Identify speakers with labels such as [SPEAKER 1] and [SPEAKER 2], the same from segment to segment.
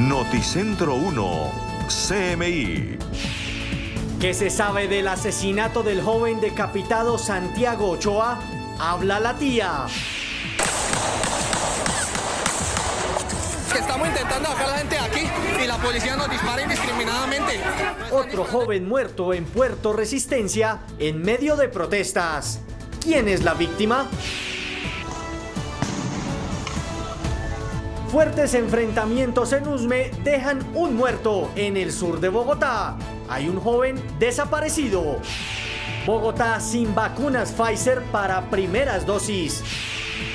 [SPEAKER 1] Noticentro 1, CMI.
[SPEAKER 2] ¿Qué se sabe del asesinato del joven decapitado Santiago Ochoa? Habla la tía.
[SPEAKER 3] Que estamos intentando sacar a la gente de aquí y la policía nos dispara indiscriminadamente.
[SPEAKER 2] Otro joven muerto en Puerto Resistencia en medio de protestas. ¿Quién es la víctima? Fuertes enfrentamientos en Usme dejan un muerto en el sur de Bogotá. Hay un joven desaparecido. Bogotá sin vacunas Pfizer para primeras dosis.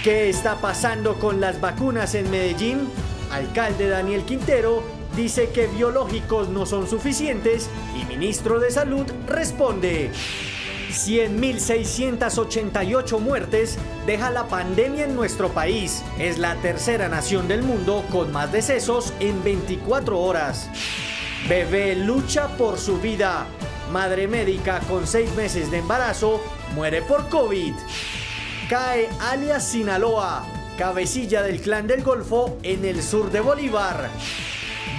[SPEAKER 2] ¿Qué está pasando con las vacunas en Medellín? Alcalde Daniel Quintero dice que biológicos no son suficientes y ministro de Salud responde. 100.688 muertes deja la pandemia en nuestro país. Es la tercera nación del mundo con más decesos en 24 horas. Bebé lucha por su vida. Madre médica con 6 meses de embarazo muere por COVID. Cae alias Sinaloa, cabecilla del Clan del Golfo en el sur de Bolívar.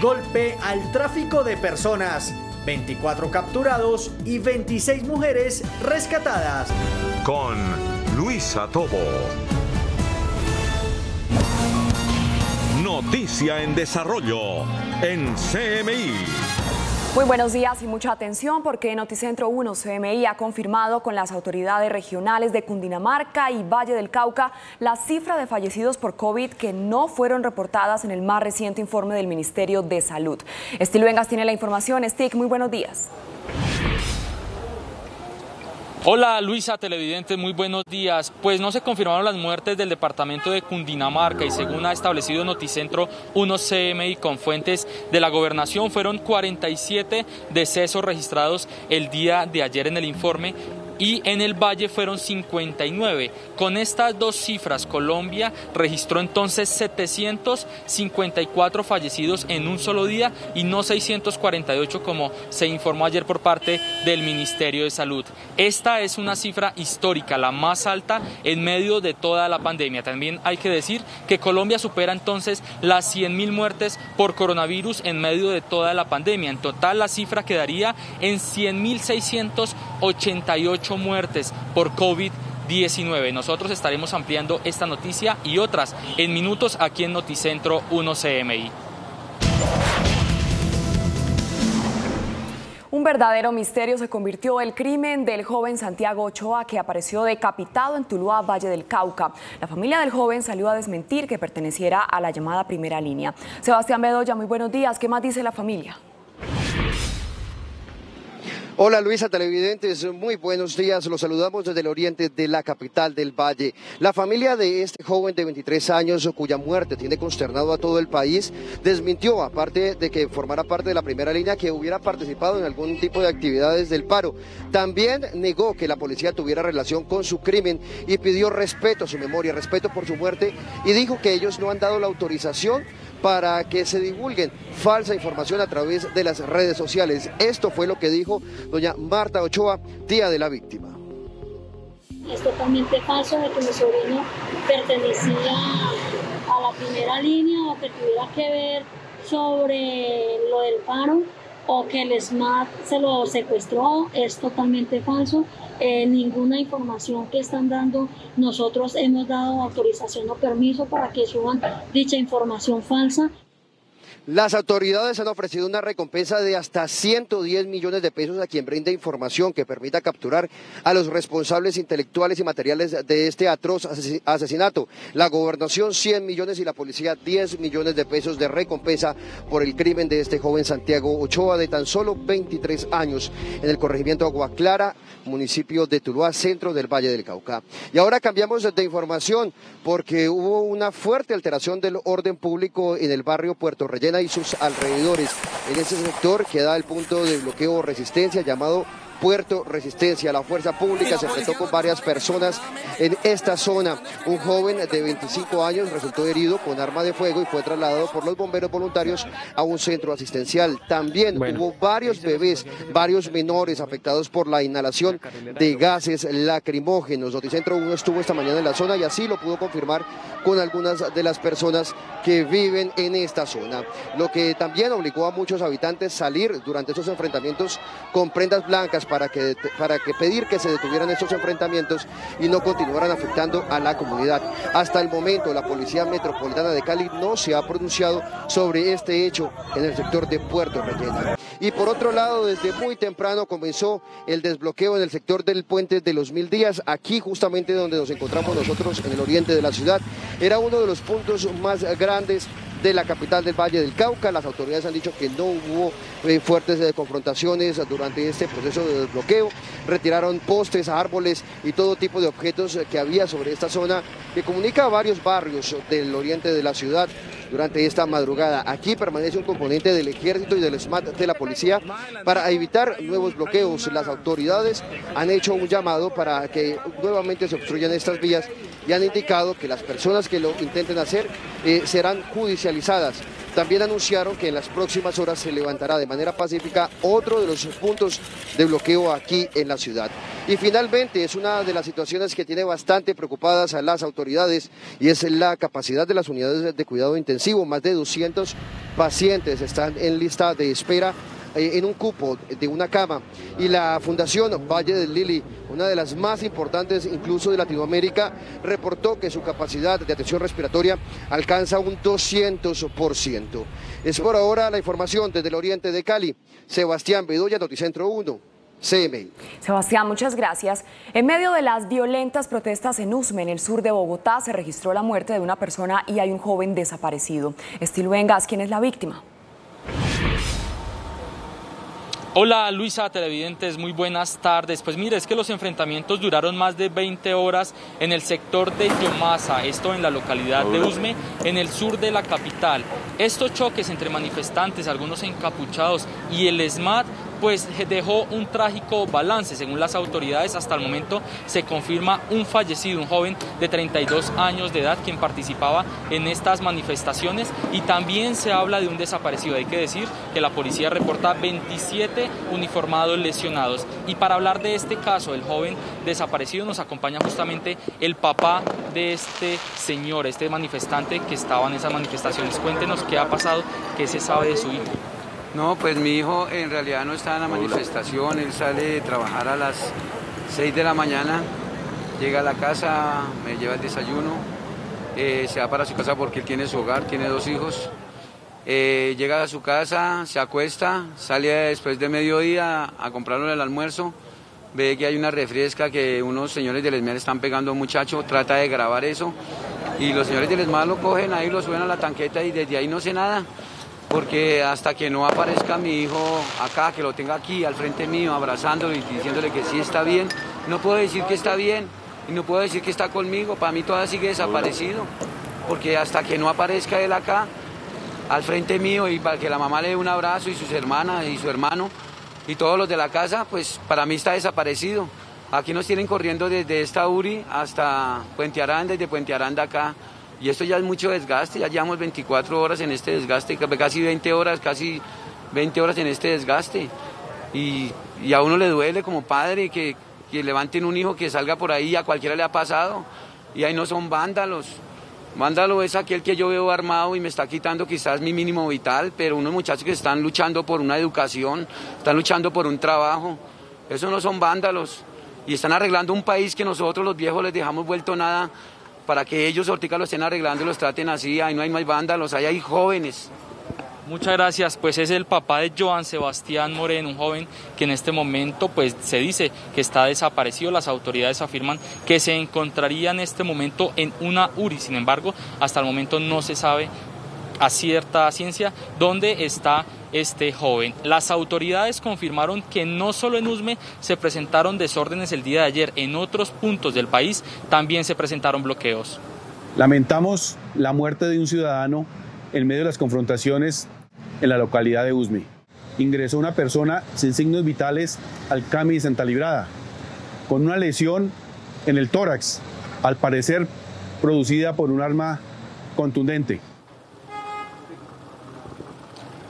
[SPEAKER 2] Golpe al tráfico de personas. 24 capturados y 26 mujeres rescatadas.
[SPEAKER 1] Con Luisa Tobo. Noticia en desarrollo en CMI.
[SPEAKER 4] Muy buenos días y mucha atención porque Noticentro 1 CMI ha confirmado con las autoridades regionales de Cundinamarca y Valle del Cauca la cifra de fallecidos por COVID que no fueron reportadas en el más reciente informe del Ministerio de Salud. Estil Vengas tiene la información. Stick, muy buenos días.
[SPEAKER 5] Hola Luisa, televidentes, muy buenos días. Pues no se confirmaron las muertes del departamento de Cundinamarca y según ha establecido Noticentro 1 CMI con fuentes de la gobernación, fueron 47 decesos registrados el día de ayer en el informe y en el Valle fueron 59. Con estas dos cifras, Colombia registró entonces 754 fallecidos en un solo día y no 648 como se informó ayer por parte del Ministerio de Salud. Esta es una cifra histórica, la más alta en medio de toda la pandemia. También hay que decir que Colombia supera entonces las 100.000 muertes por coronavirus en medio de toda la pandemia. En total la cifra quedaría en 100.688 muertes por COVID-19. Nosotros estaremos ampliando esta noticia y otras en minutos aquí en Noticentro 1 CMI.
[SPEAKER 4] Un verdadero misterio se convirtió el crimen del joven Santiago Ochoa, que apareció decapitado en Tuluá, Valle del Cauca. La familia del joven salió a desmentir que perteneciera a la llamada primera línea. Sebastián Bedoya, muy buenos días. ¿Qué más dice la familia?
[SPEAKER 6] Hola Luisa, televidentes, muy buenos días. Los saludamos desde el oriente de la capital del Valle. La familia de este joven de 23 años, cuya muerte tiene consternado a todo el país, desmintió, aparte de que formara parte de la primera línea, que hubiera participado en algún tipo de actividades del paro. También negó que la policía tuviera relación con su crimen y pidió respeto a su memoria, respeto por su muerte, y dijo que ellos no han dado la autorización para que se divulguen falsa información a través de las redes sociales. Esto fue lo que dijo doña Marta Ochoa, tía de la víctima.
[SPEAKER 7] Es totalmente falso de que mi sobrino pertenecía a la primera línea o que tuviera que ver sobre lo del paro o que el SMAT se lo secuestró. Es totalmente falso. Ninguna información que están dando, nosotros hemos dado autorización o permiso para que suban dicha información falsa.
[SPEAKER 6] Las autoridades han ofrecido una recompensa de hasta 110 millones de pesos a quien brinde información que permita capturar a los responsables intelectuales y materiales de este atroz asesinato. La gobernación 100 millones y la policía 10 millones de pesos de recompensa por el crimen de este joven Santiago Ochoa de tan solo 23 años en el corregimiento Agua Clara, municipio de Tuluá, centro del Valle del Cauca. Y ahora cambiamos de información porque hubo una fuerte alteración del orden público en el barrio Puerto Rellena y sus alrededores. En ese sector queda el punto de bloqueo o resistencia llamado Puerto Resistencia. La fuerza pública se enfrentó con varias personas en esta zona. Un joven de 25 años resultó herido con arma de fuego y fue trasladado por los bomberos voluntarios a un centro asistencial. También hubo varios bebés, varios menores afectados por la inhalación de gases lacrimógenos. Noticentro 1 estuvo esta mañana en la zona y así lo pudo confirmar con algunas de las personas que viven en esta zona. Lo que también obligó a muchos habitantes a salir durante estos enfrentamientos con prendas blancas para que pedir que se detuvieran estos enfrentamientos y no continuaran afectando a la comunidad. Hasta el momento la Policía Metropolitana de Cali no se ha pronunciado sobre este hecho en el sector de Puerto Rellena. Y por otro lado, desde muy temprano comenzó el desbloqueo en el sector del Puente de los 1000 días, aquí justamente donde nos encontramos nosotros en el oriente de la ciudad. Era uno de los puntos más grandes de la capital del Valle del Cauca. Las autoridades han dicho que no hubo fuertes confrontaciones durante este proceso de desbloqueo. Retiraron postes, árboles y todo tipo de objetos que había sobre esta zona que comunica a varios barrios del oriente de la ciudad durante esta madrugada. Aquí permanece un componente del ejército y del SMAT de la policía para evitar nuevos bloqueos. Las autoridades han hecho un llamado para que nuevamente se obstruyan estas vías y han indicado que las personas que lo intenten hacer serán judicializadas. También anunciaron que en las próximas horas se levantará de manera pacífica otro de los puntos de bloqueo aquí en la ciudad. Y finalmente es una de las situaciones que tiene bastante preocupadas a las autoridades y es la capacidad de las unidades de cuidado intensivo. Más de 200 pacientes están en lista de espera en un cupo de una cama, y la Fundación Valle del Lili, una de las más importantes incluso de Latinoamérica, reportó que su capacidad de atención respiratoria alcanza un 200%. Es por ahora la información desde el oriente de Cali. Sebastián Bedoya, Noticentro 1. CMI.
[SPEAKER 4] Sebastián, muchas gracias. En medio de las violentas protestas en Usme, en el sur de Bogotá, se registró la muerte de una persona y hay un joven desaparecido. Estilo Vengas, ¿quién es la víctima?
[SPEAKER 5] Hola Luisa, televidentes, muy buenas tardes. Pues mire, es que los enfrentamientos duraron más de 20 horas en el sector de Yomasa, esto en la localidad de Usme, en el sur de la capital. Estos choques entre manifestantes, algunos encapuchados y el SMAT, pues dejó un trágico balance. Según las autoridades, hasta el momento se confirma un fallecido, un joven de 32 años de edad quien participaba en estas manifestaciones, y también se habla de un desaparecido. Hay que decir que la policía reporta 27 uniformados lesionados. Y para hablar de este caso, el joven desaparecido, nos acompaña justamente el papá de este señor, este manifestante que estaba en esas manifestaciones. Cuéntenos qué ha pasado, qué se sabe de su hijo.
[SPEAKER 8] No, pues mi hijo en realidad no está en la manifestación, él sale de trabajar a las 6 de la mañana, llega a la casa, me lleva el desayuno, se va para su casa porque él tiene su hogar, tiene 2 hijos, llega a su casa, se acuesta, sale después de mediodía a comprarle el almuerzo, ve que hay una refresca que unos señores del ESMAD están pegando a un muchacho, trata de grabar eso y los señores del ESMAD lo cogen ahí, lo suben a la tanqueta y desde ahí no sé nada. Porque hasta que no aparezca mi hijo acá, que lo tenga aquí al frente mío, abrazándolo y diciéndole que sí está bien, no puedo decir que está bien y no puedo decir que está conmigo, para mí todavía sigue desaparecido, porque hasta que no aparezca él acá, al frente mío, y para que la mamá le dé un abrazo y sus hermanas y su hermano y todos los de la casa, pues para mí está desaparecido. Aquí nos tienen corriendo desde esta URI hasta Puente Aranda, desde Puente Aranda acá. Y esto ya es mucho desgaste, ya llevamos 24 horas en este desgaste, casi 20 horas en este desgaste. Y a uno le duele como padre que levanten un hijo que salga por ahí, a cualquiera le ha pasado. Y ahí no son vándalos. Vándalo es aquel que yo veo armado y me está quitando quizás mi mínimo vital, pero unos muchachos que están luchando por una educación, están luchando por un trabajo. Esos no son vándalos. Y están arreglando un país que nosotros los viejos les dejamos vuelto nada, para que ellos ahorita lo estén arreglando y los traten así. Ahí no hay vándalos, ahí hay jóvenes.
[SPEAKER 5] Muchas gracias. Pues es el papá de Joan Sebastián Moreno, un joven que en este momento pues se dice que está desaparecido. Las autoridades afirman que se encontraría en este momento en una URI. Sin embargo, hasta el momento no se sabe a cierta ciencia dónde está este joven. Las autoridades confirmaron que no solo en Usme se presentaron desórdenes el día de ayer, en otros puntos del país también se presentaron bloqueos.
[SPEAKER 9] Lamentamos la muerte de un ciudadano en medio de las confrontaciones en la localidad de Usme. ingresó una persona sin signos vitales al CAMI de Santa Librada, con una lesión en el tórax, al parecer producida por un arma contundente.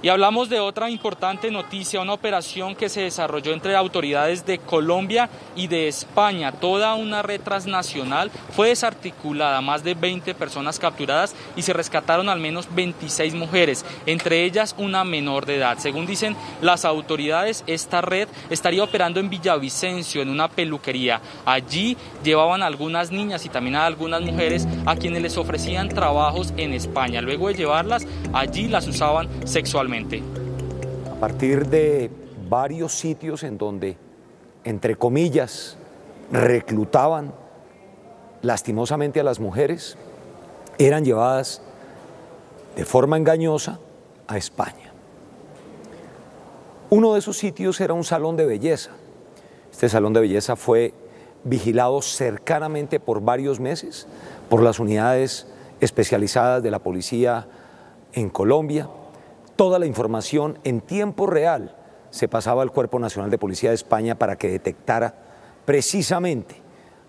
[SPEAKER 5] Y hablamos de otra importante noticia, una operación que se desarrolló entre autoridades de Colombia y de España. Toda una red transnacional fue desarticulada, más de 20 personas capturadas y se rescataron al menos 26 mujeres, entre ellas una menor de edad. Según dicen las autoridades, esta red estaría operando en Villavicencio, en una peluquería. Allí llevaban a algunas niñas y también a algunas mujeres a quienes les ofrecían trabajos en España. Luego de llevarlas, allí las usaban sexualmente.
[SPEAKER 10] A partir de varios sitios en donde, entre comillas, reclutaban lastimosamente a las mujeres, eran llevadas de forma engañosa a España. Uno de esos sitios era un salón de belleza. Este salón de belleza fue vigilado cercanamente por varios meses por las unidades especializadas de la policía en Colombia. Toda la información en tiempo real se pasaba al Cuerpo Nacional de Policía de España para que detectara precisamente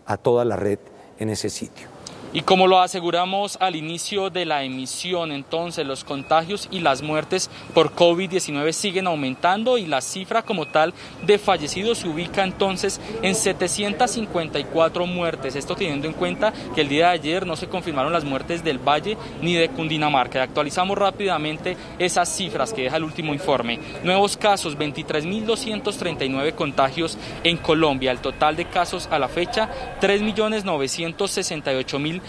[SPEAKER 10] a toda la red en ese sitio.
[SPEAKER 5] Y como lo aseguramos al inicio de la emisión, entonces los contagios y las muertes por COVID-19 siguen aumentando y la cifra como tal de fallecidos se ubica entonces en 754 muertes. Esto teniendo en cuenta que el día de ayer no se confirmaron las muertes del Valle ni de Cundinamarca. Y actualizamos rápidamente esas cifras que deja el último informe. Nuevos casos, 23.239 contagios en Colombia. El total de casos a la fecha, 3.968.404.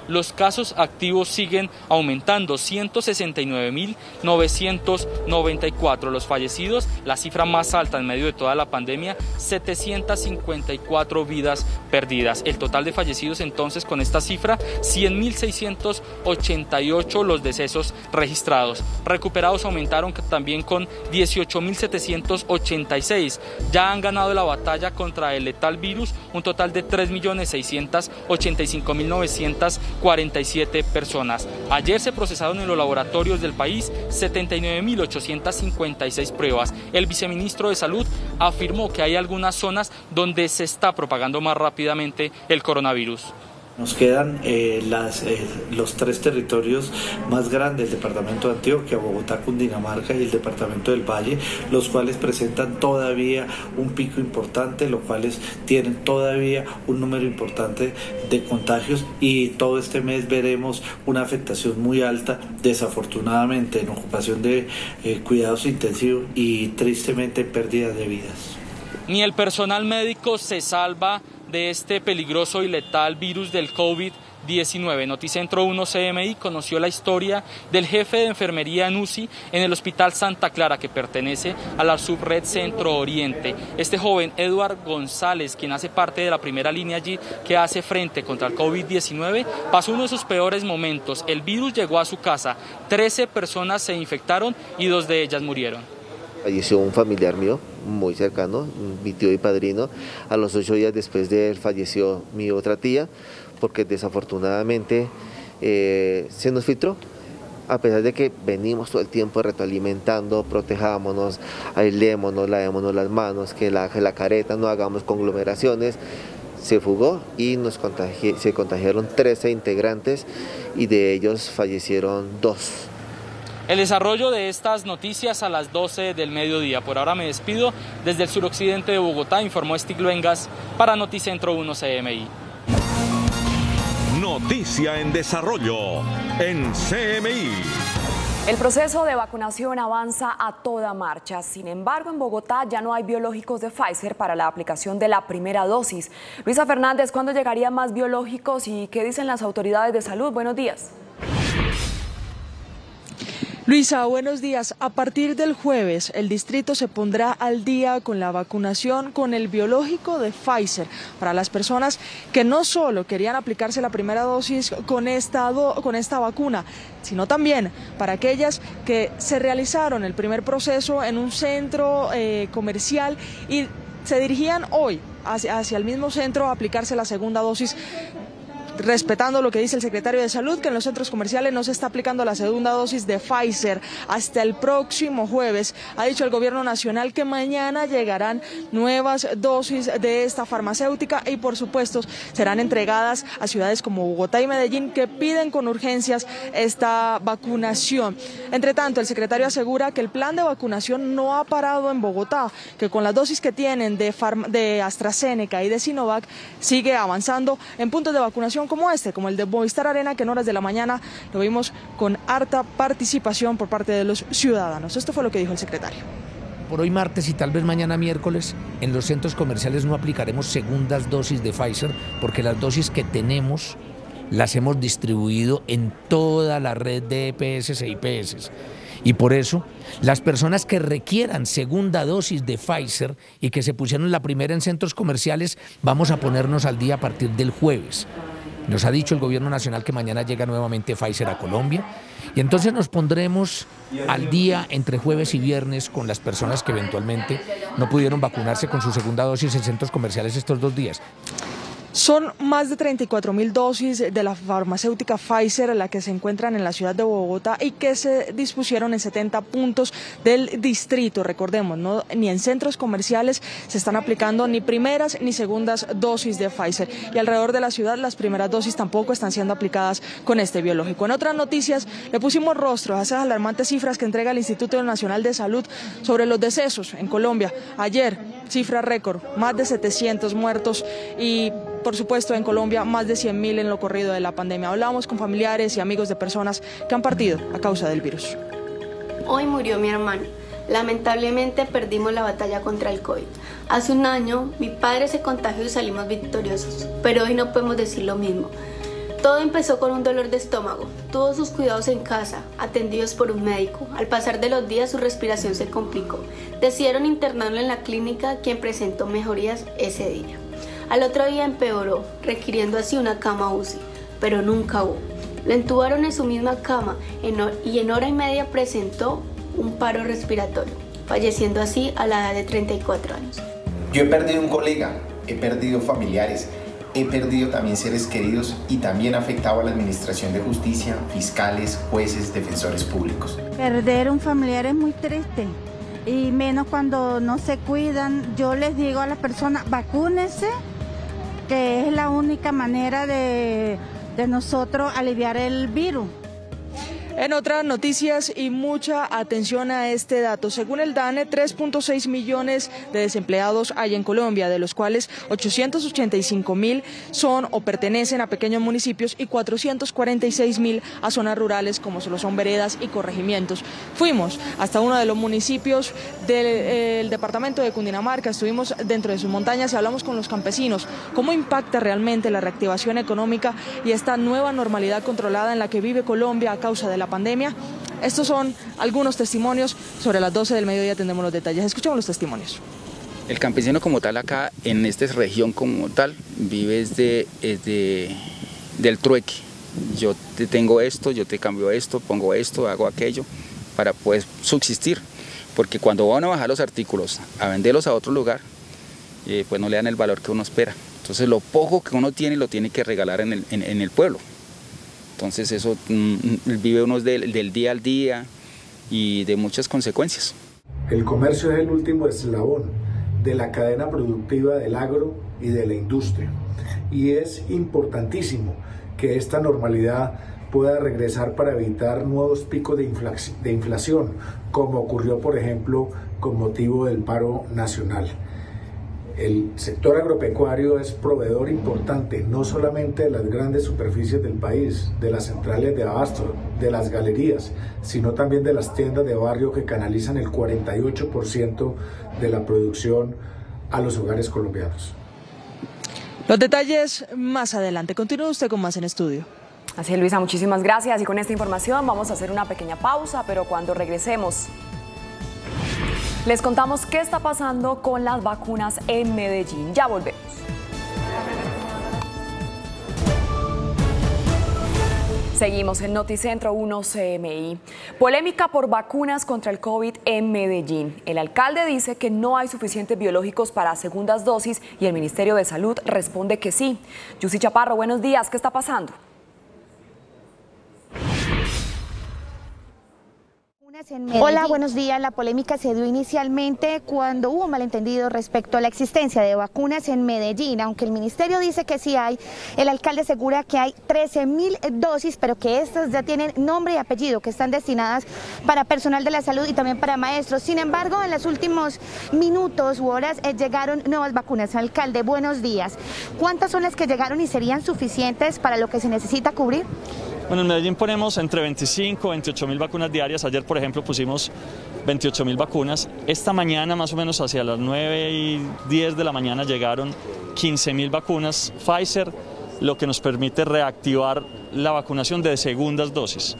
[SPEAKER 5] Los casos activos siguen aumentando, 169.994. Los fallecidos, la cifra más alta en medio de toda la pandemia, 754 vidas perdidas. El total de fallecidos entonces con esta cifra, 100.688 los decesos registrados. Recuperados aumentaron también con 18.786. Ya han ganado la batalla contra el letal virus, un total de 3.685.947 personas. Ayer se procesaron en los laboratorios del país 79.856 pruebas. El viceministro de Salud afirmó que hay algunas zonas donde se está propagando más rápidamente el coronavirus.
[SPEAKER 11] Nos quedan los tres territorios más grandes, el departamento de Antioquia, Bogotá, Cundinamarca y el departamento del Valle, los cuales presentan todavía un pico importante, los cuales tienen todavía un número importante de contagios y todo este mes veremos una afectación muy alta, desafortunadamente en ocupación de cuidados intensivos y tristemente pérdida de vidas.
[SPEAKER 5] Ni el personal médico se salva de este peligroso y letal virus del COVID-19. Noticentro 1 CMI conoció la historia del jefe de enfermería en UCI en el Hospital Santa Clara, que pertenece a la subred Centro Oriente. Este joven, Eduard González, quien hace parte de la primera línea allí que hace frente contra el COVID-19, pasó uno de sus peores momentos. El virus llegó a su casa, 13 personas se infectaron y 2 de ellas murieron.
[SPEAKER 12] Falleció un familiar mío, muy cercano, mi tío y padrino. A los 8 días después de él falleció mi otra tía, porque desafortunadamente se nos filtró. A pesar de que venimos todo el tiempo retroalimentando, protejámonos, aislémonos, lavémonos las manos, que la careta, no hagamos conglomeraciones, se fugó y se contagiaron 13 integrantes y de ellos fallecieron 2.
[SPEAKER 5] El desarrollo de estas noticias a las 12 del mediodía. Por ahora me despido. Desde el suroccidente de Bogotá, informó Estigluengas para Noticentro 1 CMI.
[SPEAKER 1] Noticia en desarrollo en CMI.
[SPEAKER 4] El proceso de vacunación avanza a toda marcha. Sin embargo, en Bogotá ya no hay biológicos de Pfizer para la aplicación de la primera dosis. Luisa Fernández, ¿cuándo llegarían más biológicos y qué dicen las autoridades de salud? Buenos días.
[SPEAKER 13] Luisa, buenos días. A partir del jueves, el distrito se pondrá al día con la vacunación con el biológico de Pfizer para las personas que no solo querían aplicarse la primera dosis con esta vacuna, sino también para aquellas que se realizaron el primer proceso en un centro comercial y se dirigían hoy hacia el mismo centro a aplicarse la segunda dosis respetando lo que dice el secretario de Salud, que en los centros comerciales no se está aplicando la segunda dosis de Pfizer hasta el próximo jueves. Ha dicho el gobierno nacional que mañana llegarán nuevas dosis de esta farmacéutica y por supuesto serán entregadas a ciudades como Bogotá y Medellín, que piden con urgencias esta vacunación. Entre tanto, el secretario asegura que el plan de vacunación no ha parado en Bogotá, que con las dosis que tienen de AstraZeneca y de Sinovac sigue avanzando en puntos de vacunación como como el de Movistar Arena, que en horas de la mañana lo vimos con harta participación por parte de los ciudadanos. Esto fue lo que dijo el secretario.
[SPEAKER 14] Por hoy martes y tal vez mañana miércoles, en los centros comerciales no aplicaremos segundas dosis de Pfizer, porque las dosis que tenemos las hemos distribuido en toda la red de EPS e IPS. Y por eso, las personas que requieran segunda dosis de Pfizer y que se pusieron la primera en centros comerciales, vamos a ponernos al día a partir del jueves. Nos ha dicho el gobierno nacional que mañana llega nuevamente Pfizer a Colombia y entonces nos pondremos al día entre jueves y viernes con las personas que eventualmente no pudieron vacunarse con su segunda dosis en centros comerciales estos 2 días.
[SPEAKER 13] Son más de 34.000 dosis de la farmacéutica Pfizer la que se encuentran en la ciudad de Bogotá y que se dispusieron en 70 puntos del distrito. Recordemos, ¿no? Ni en centros comerciales se están aplicando ni primeras ni segundas dosis de Pfizer. Y alrededor de la ciudad las primeras dosis tampoco están siendo aplicadas con este biológico. En otras noticias le pusimos rostro a esas alarmantes cifras que entrega el Instituto Nacional de Salud sobre los decesos en Colombia. Ayer, cifra récord, más de 700 muertos y por supuesto en Colombia más de 100.000 en lo corrido de la pandemia. Hablamos con familiares y amigos de personas que han partido a causa del virus.
[SPEAKER 15] Hoy murió mi hermano. Lamentablemente perdimos la batalla contra el COVID. Hace un año mi padre se contagió y salimos victoriosos, pero hoy no podemos decir lo mismo. Todo empezó con un dolor de estómago. Tuvo sus cuidados en casa, atendidos por un médico. Al pasar de los días su respiración se complicó. Decidieron internarlo en la clínica, quien presentó mejorías ese día. Al otro día empeoró, requiriendo así una cama UCI, pero nunca hubo. Lo entubaron en su misma cama y en hora y media presentó un paro respiratorio, falleciendo así a la edad de 34 años.
[SPEAKER 16] Yo he perdido un colega, he perdido familiares, he perdido también seres queridos y también ha afectado a la administración de justicia, fiscales, jueces, defensores públicos.
[SPEAKER 17] Perder un familiar es muy triste. Y menos cuando no se cuidan. Yo les digo a las personas, vacúnense, que es la única manera de nosotros aliviar el virus.
[SPEAKER 13] En otras noticias y mucha atención a este dato, según el DANE, 3.6 millones de desempleados hay en Colombia, de los cuales 885.000 son o pertenecen a pequeños municipios y 446.000 a zonas rurales como solo son veredas y corregimientos. Fuimos hasta uno de los municipios del departamento de Cundinamarca, estuvimos dentro de sus montañas y hablamos con los campesinos. ¿Cómo impacta realmente la reactivación económica y esta nueva normalidad controlada en la que vive Colombia a causa de la pandemia? Estos son algunos testimonios. Sobre las 12 del mediodía tendremos los detalles. Escuchemos los testimonios.
[SPEAKER 18] El campesino como tal acá en esta región como tal vive del trueque. Yo te tengo esto, yo te cambio esto, pongo esto, hago aquello para poder subsistir. Porque cuando van a bajar los artículos a venderlos a otro lugar, pues no le dan el valor que uno espera. Entonces lo poco que uno tiene lo tiene que regalar en el pueblo. Entonces eso vive uno del día al día y de muchas consecuencias.
[SPEAKER 19] El comercio es el último eslabón de la cadena productiva del agro y de la industria. Y es importantísimo que esta normalidad pueda regresar para evitar nuevos picos de inflación, como ocurrió, por ejemplo, con motivo del paro nacional. El sector agropecuario es proveedor importante, no solamente de las grandes superficies del país, de las centrales de abasto, de las galerías, sino también de las tiendas de barrio que canalizan el 48% de la producción a los hogares colombianos.
[SPEAKER 13] Los detalles más adelante. Continúe usted con más en estudio.
[SPEAKER 4] Así es, Luisa, muchísimas gracias. Y con esta información vamos a hacer una pequeña pausa, pero cuando regresemos les contamos qué está pasando con las vacunas en Medellín. Ya volvemos. Seguimos en Noticentro 1 CMI. Polémica por vacunas contra el COVID en Medellín. El alcalde dice que no hay suficientes biológicos para segundas dosis y el Ministerio de Salud responde que sí. Yusi Chaparro, buenos días. ¿Qué está pasando?
[SPEAKER 20] Hola, buenos días. La polémica se dio inicialmente cuando hubo malentendido respecto a la existencia de vacunas en Medellín. Aunque el ministerio dice que sí hay, el alcalde asegura que hay 13.000 dosis, pero que estas ya tienen nombre y apellido, que están destinadas para personal de la salud y también para maestros. Sin embargo, en los últimos minutos u horas llegaron nuevas vacunas. Alcalde, buenos días. ¿Cuántas son las que llegaron y serían suficientes para lo que se necesita cubrir?
[SPEAKER 21] Bueno, en Medellín ponemos entre 25 y 28.000 vacunas diarias. Ayer, por ejemplo, pusimos 28.000 vacunas. Esta mañana, más o menos hacia las 9:10 de la mañana, llegaron 15.000 vacunas Pfizer, lo que nos permite reactivar la vacunación de segundas dosis.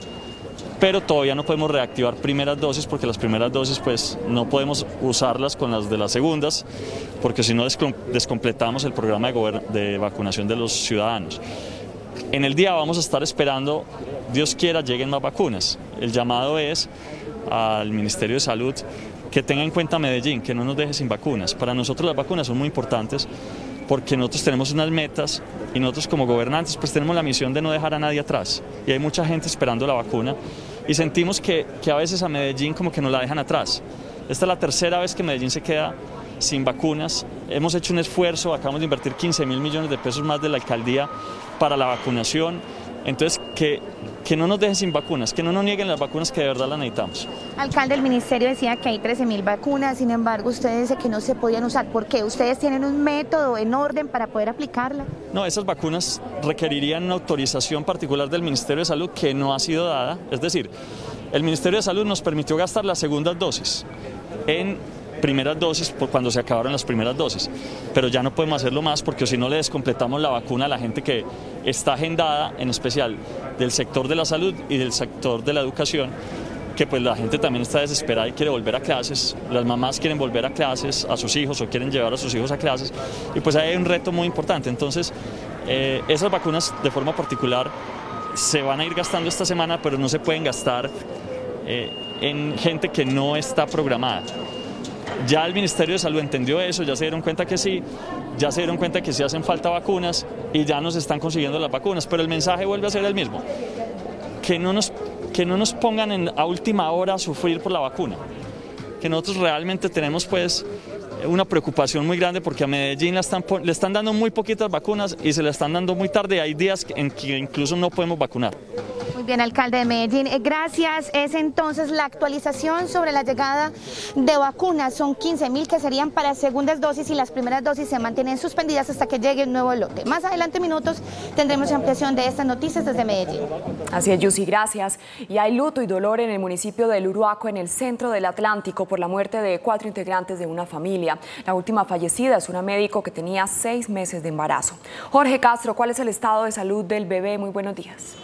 [SPEAKER 21] Pero todavía no podemos reactivar primeras dosis porque las primeras dosis pues no podemos usarlas con las de las segundas, porque si no descompletamos el programa de vacunación de los ciudadanos. En el día vamos a estar esperando, Dios quiera, lleguen más vacunas. El llamado es al Ministerio de Salud que tenga en cuenta Medellín, que no nos deje sin vacunas. Para nosotros las vacunas son muy importantes porque nosotros tenemos unas metas y nosotros como gobernantes pues tenemos la misión de no dejar a nadie atrás. Y hay mucha gente esperando la vacuna y sentimos que a veces a Medellín como que nos la dejan atrás. Esta es la tercera vez que Medellín se queda sin vacunas. Hemos hecho un esfuerzo, acabamos de invertir 15.000 millones de pesos más de la alcaldía para la vacunación. Entonces, que no nos dejen sin vacunas, que no nos nieguen las vacunas que de verdad las necesitamos.
[SPEAKER 20] Alcalde, el ministerio decía que hay 13.000 vacunas, sin embargo, usted dice que no se podían usar. ¿Por qué? ¿Ustedes tienen un método en orden para poder aplicarla?
[SPEAKER 21] No, esas vacunas requerirían una autorización particular del Ministerio de Salud que no ha sido dada. Es decir, el Ministerio de Salud nos permitió gastar las segundas dosis en primeras dosis cuando se acabaron las primeras dosis, pero ya no podemos hacerlo más porque si no le descompletamos la vacuna a la gente que está agendada, en especial del sector de la salud y del sector de la educación, que pues la gente también está desesperada y quiere volver a clases, las mamás quieren volver a clases a sus hijos o quieren llevar a sus hijos a clases y pues ahí hay un reto muy importante. Entonces esas vacunas de forma particular se van a ir gastando esta semana, pero no se pueden gastar en gente que no está programada. Ya el Ministerio de Salud entendió eso, ya se dieron cuenta que sí, ya se dieron cuenta que sí hacen falta vacunas y ya nos están consiguiendo las vacunas, pero el mensaje vuelve a ser el mismo, que no nos pongan a última hora a sufrir por la vacuna, que nosotros realmente tenemos pues una preocupación muy grande porque a Medellín le están dando muy poquitas vacunas y se le están dando muy tarde, hay días en que incluso no podemos vacunar.
[SPEAKER 20] Muy bien, alcalde de Medellín, gracias. Es entonces la actualización sobre la llegada de vacunas. Son 15.000 que serían para segundas dosis y las primeras dosis se mantienen suspendidas hasta que llegue un nuevo lote. Más adelante minutos tendremos ampliación de estas noticias desde Medellín.
[SPEAKER 4] Así es, Yusi, gracias. Y hay luto y dolor en el municipio de Uruaco, en el centro del Atlántico, por la muerte de 4 integrantes de una familia. La última fallecida es una médico que tenía 6 meses de embarazo. Jorge Castro, ¿cuál es el estado de salud del bebé? Muy buenos días.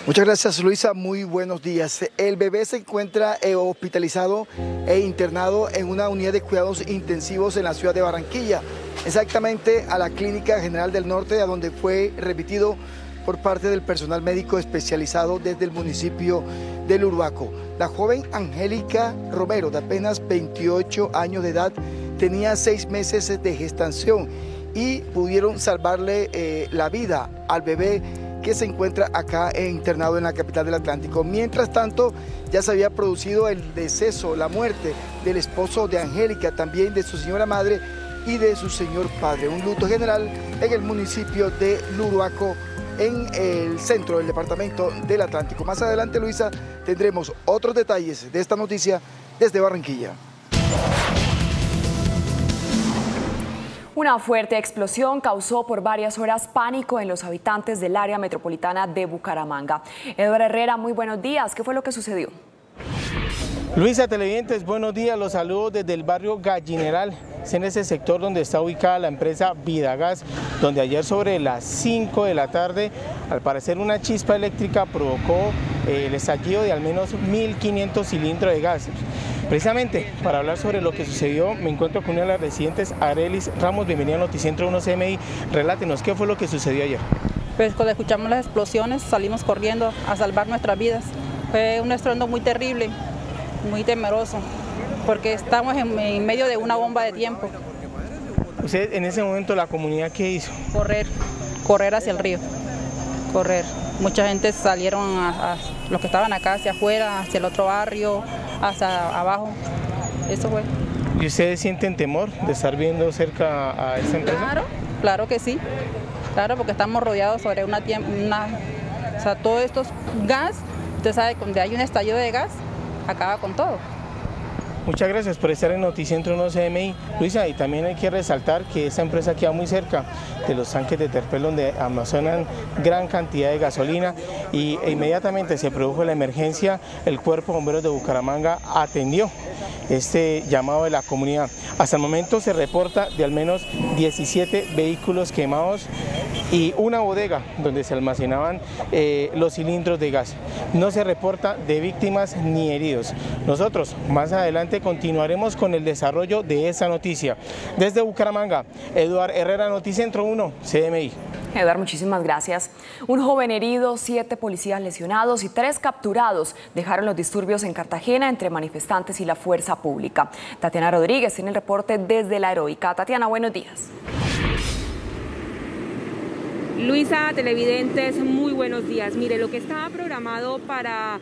[SPEAKER 22] Muchas gracias, Luisa, muy buenos días. El bebé se encuentra hospitalizado e internado en una unidad de cuidados intensivos en la ciudad de Barranquilla, exactamente a la Clínica General del Norte, a donde fue remitido por parte del personal médico especializado desde el municipio del Uruaco. La joven Angélica Romero, de apenas 28 años de edad, tenía 6 meses de gestación y pudieron salvarle la vida al bebé que se encuentra acá internado en la capital del Atlántico. Mientras tanto, ya se había producido el deceso, la muerte del esposo de Angélica, también de su señora madre y de su señor padre. Un luto general en el municipio de Uruaco, en el centro del departamento del Atlántico. Más adelante, Luisa, tendremos otros detalles de esta noticia desde Barranquilla.
[SPEAKER 4] Una fuerte explosión causó por varias horas pánico en los habitantes del área metropolitana de Bucaramanga. Eduardo Herrera, muy buenos días. ¿Qué fue lo que sucedió?
[SPEAKER 23] Luisa, televidentes, buenos días. Los saludos desde el barrio Gallineral. Es en ese sector donde está ubicada la empresa Vidagas, donde ayer sobre las 5 de la tarde, al parecer una chispa eléctrica provocó el estallido de al menos 1.500 cilindros de gas. Precisamente para hablar sobre lo que sucedió, me encuentro con una de las residentes, Arelis Ramos. Bienvenida a Noticentro 1 CMI. Relátenos, ¿qué fue lo que sucedió ayer?
[SPEAKER 2] Pues cuando escuchamos las explosiones salimos corriendo a salvar nuestras vidas. Fue un estruendo muy terrible, muy temeroso, porque estamos en medio de una bomba de tiempo.
[SPEAKER 23] ¿Usted en ese momento la comunidad qué hizo?
[SPEAKER 2] Correr hacia el río, correr. Mucha gente salieron, los que estaban acá hacia afuera, hacia el otro barrio, hacia abajo. Eso fue.
[SPEAKER 23] ¿Y ustedes sienten temor de estar viendo cerca a esta empresa?
[SPEAKER 2] Claro que sí. Claro, porque estamos rodeados sobre o sea, todo esto es gas. Usted sabe, cuando hay un estallido de gas, acaba con todo.
[SPEAKER 23] Muchas gracias por estar en Noticentro 1 CMI. Luisa, y también hay que resaltar que esta empresa queda muy cerca de los tanques de Terpel, donde almacenan gran cantidad de gasolina, y inmediatamente se produjo la emergencia, el Cuerpo de Bomberos de Bucaramanga atendió este llamado de la comunidad. Hasta el momento se reporta de al menos 17 vehículos quemados y una bodega donde se almacenaban los cilindros de gas. No se reporta de víctimas ni heridos. Nosotros más adelante continuaremos con el desarrollo de esta noticia. Desde Bucaramanga, Eduard Herrera, Noticentro 1, CMI.
[SPEAKER 4] Eduard, muchísimas gracias. Un joven herido, 7 policías lesionados y 3 capturados dejaron los disturbios en Cartagena entre manifestantes y la fuerza pública. Tatiana Rodríguez tiene el reporte desde La Heroica. Tatiana, buenos días.
[SPEAKER 3] Luisa, televidentes, muy buenos días. Mire, lo que estaba programado para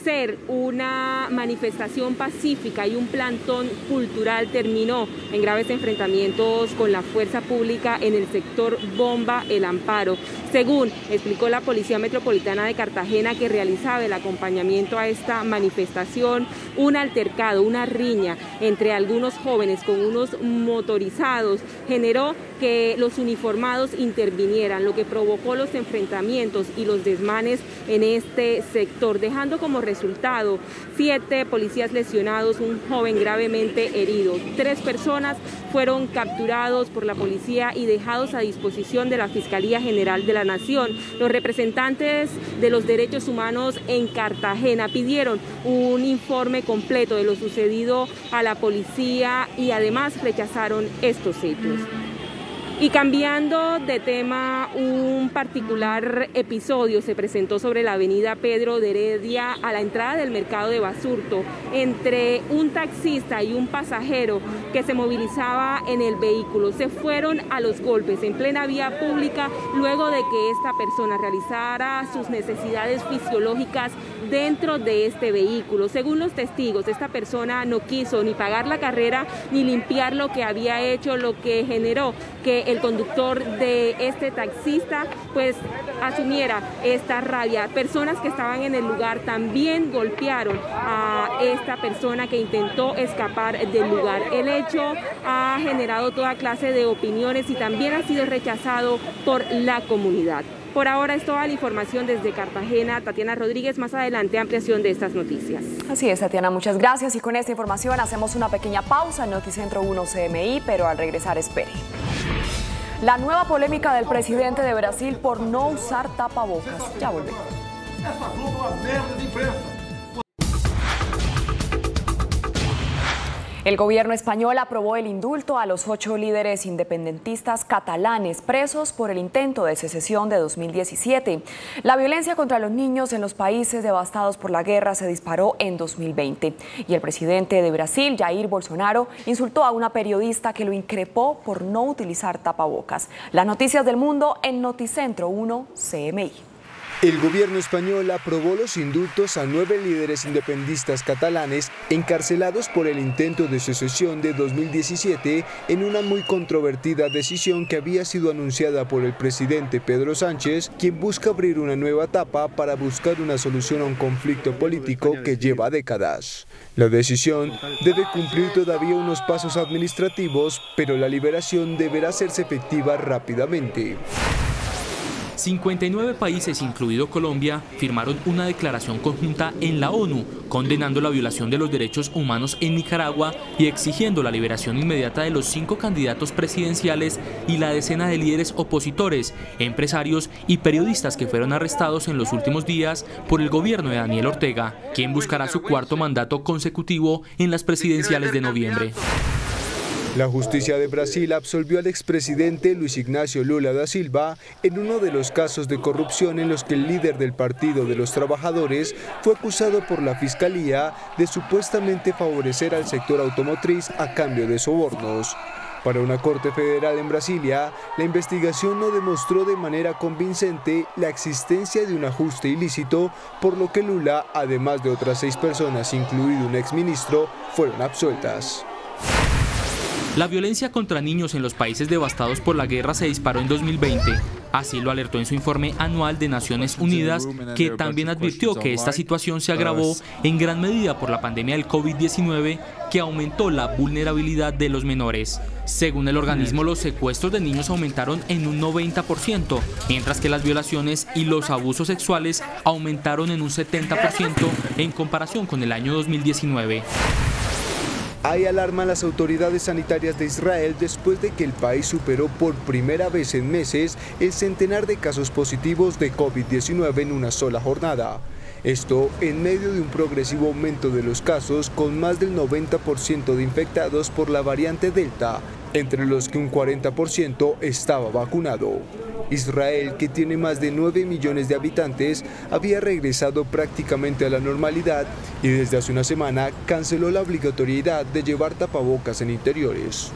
[SPEAKER 3] ser una manifestación pacífica y un plantón cultural terminó en graves enfrentamientos con la fuerza pública en el sector Bomba El Amparo. Según explicó la Policía Metropolitana de Cartagena, que realizaba el acompañamiento a esta manifestación, un altercado, una riña entre algunos jóvenes con unos motorizados generó que los uniformados intervinieran, lo que provocó los enfrentamientos y los desmanes en este sector, dejando como resultado 7 policías lesionados, un joven gravemente herido. 3 personas fueron capturados por la policía y dejados a disposición de la Fiscalía General de la Nación. Los representantes de los derechos humanos en Cartagena pidieron un informe completo de lo sucedido a la policía y además rechazaron estos hechos. Y cambiando de tema, un particular episodio se presentó sobre la avenida Pedro de Heredia a la entrada del mercado de Basurto entre un taxista y un pasajero que se movilizaba en el vehículo. Se fueron a los golpes en plena vía pública luego de que esta persona realizara sus necesidades fisiológicas dentro de este vehículo. Según los testigos, esta persona no quiso ni pagar la carrera ni limpiar lo que había hecho, lo que generó que el conductor de este taxista pues asumiera esta rabia. Personas que estaban en el lugar también golpearon a esta persona que intentó escapar del lugar. El hecho ha generado toda clase de opiniones y también ha sido rechazado por la comunidad. Por ahora es toda la información desde Cartagena. Tatiana Rodríguez, más adelante ampliación de estas noticias.
[SPEAKER 4] Así es, Tatiana, muchas gracias. Y con esta información hacemos una pequeña pausa en Noticentro 1 CMI, pero al regresar espere. La nueva polémica del presidente de Brasil por no usar tapabocas. Ya volvemos. El gobierno español aprobó el indulto a los 8 líderes independentistas catalanes presos por el intento de secesión de 2017. La violencia contra los niños en los países devastados por la guerra se disparó en 2020. Y el presidente de Brasil, Jair Bolsonaro, insultó a una periodista que lo increpó por no utilizar tapabocas. Las noticias del mundo en Noticentro 1 CMI.
[SPEAKER 7] El gobierno español aprobó los indultos a 9 líderes independentistas catalanes encarcelados por el intento de secesión de 2017 en una muy controvertida decisión que había sido anunciada por el presidente Pedro Sánchez, quien busca abrir una nueva etapa para buscar una solución a un conflicto político que lleva décadas. La decisión debe cumplir todavía unos pasos administrativos, pero la liberación deberá hacerse efectiva rápidamente.
[SPEAKER 24] 59 países, incluido Colombia, firmaron una declaración conjunta en la ONU condenando la violación de los derechos humanos en Nicaragua y exigiendo la liberación inmediata de los 5 candidatos presidenciales y la decena de líderes opositores, empresarios y periodistas que fueron arrestados en los últimos días por el gobierno de Daniel Ortega, quien buscará su 4º mandato consecutivo en las presidenciales de noviembre.
[SPEAKER 7] La justicia de Brasil absolvió al expresidente Luis Ignacio Lula da Silva en uno de los casos de corrupción en los que el líder del Partido de los Trabajadores fue acusado por la Fiscalía de supuestamente favorecer al sector automotriz a cambio de sobornos. Para una corte federal en Brasilia, la investigación no demostró de manera convincente la existencia de un ajuste ilícito, por lo que Lula, además de otras 6 personas, incluido un exministro, fueron absueltas.
[SPEAKER 24] La violencia contra niños en los países devastados por la guerra se disparó en 2020. Así lo alertó en su informe anual de Naciones Unidas, que también advirtió que esta situación se agravó en gran medida por la pandemia del COVID-19, que aumentó la vulnerabilidad de los menores. Según el organismo, los secuestros de niños aumentaron en un 90%, mientras que las violaciones y los abusos sexuales aumentaron en un 70% en comparación con el año 2019.
[SPEAKER 7] Hay alarma en las autoridades sanitarias de Israel después de que el país superó por primera vez en meses el centenar de casos positivos de COVID-19 en una sola jornada. Esto en medio de un progresivo aumento de los casos, con más del 90% de infectados por la variante Delta, entre los que un 40% estaba vacunado. Israel, que tiene más de 9 millones de habitantes, había regresado prácticamente a la normalidad y desde hace una semana canceló la obligatoriedad de llevar tapabocas en interiores.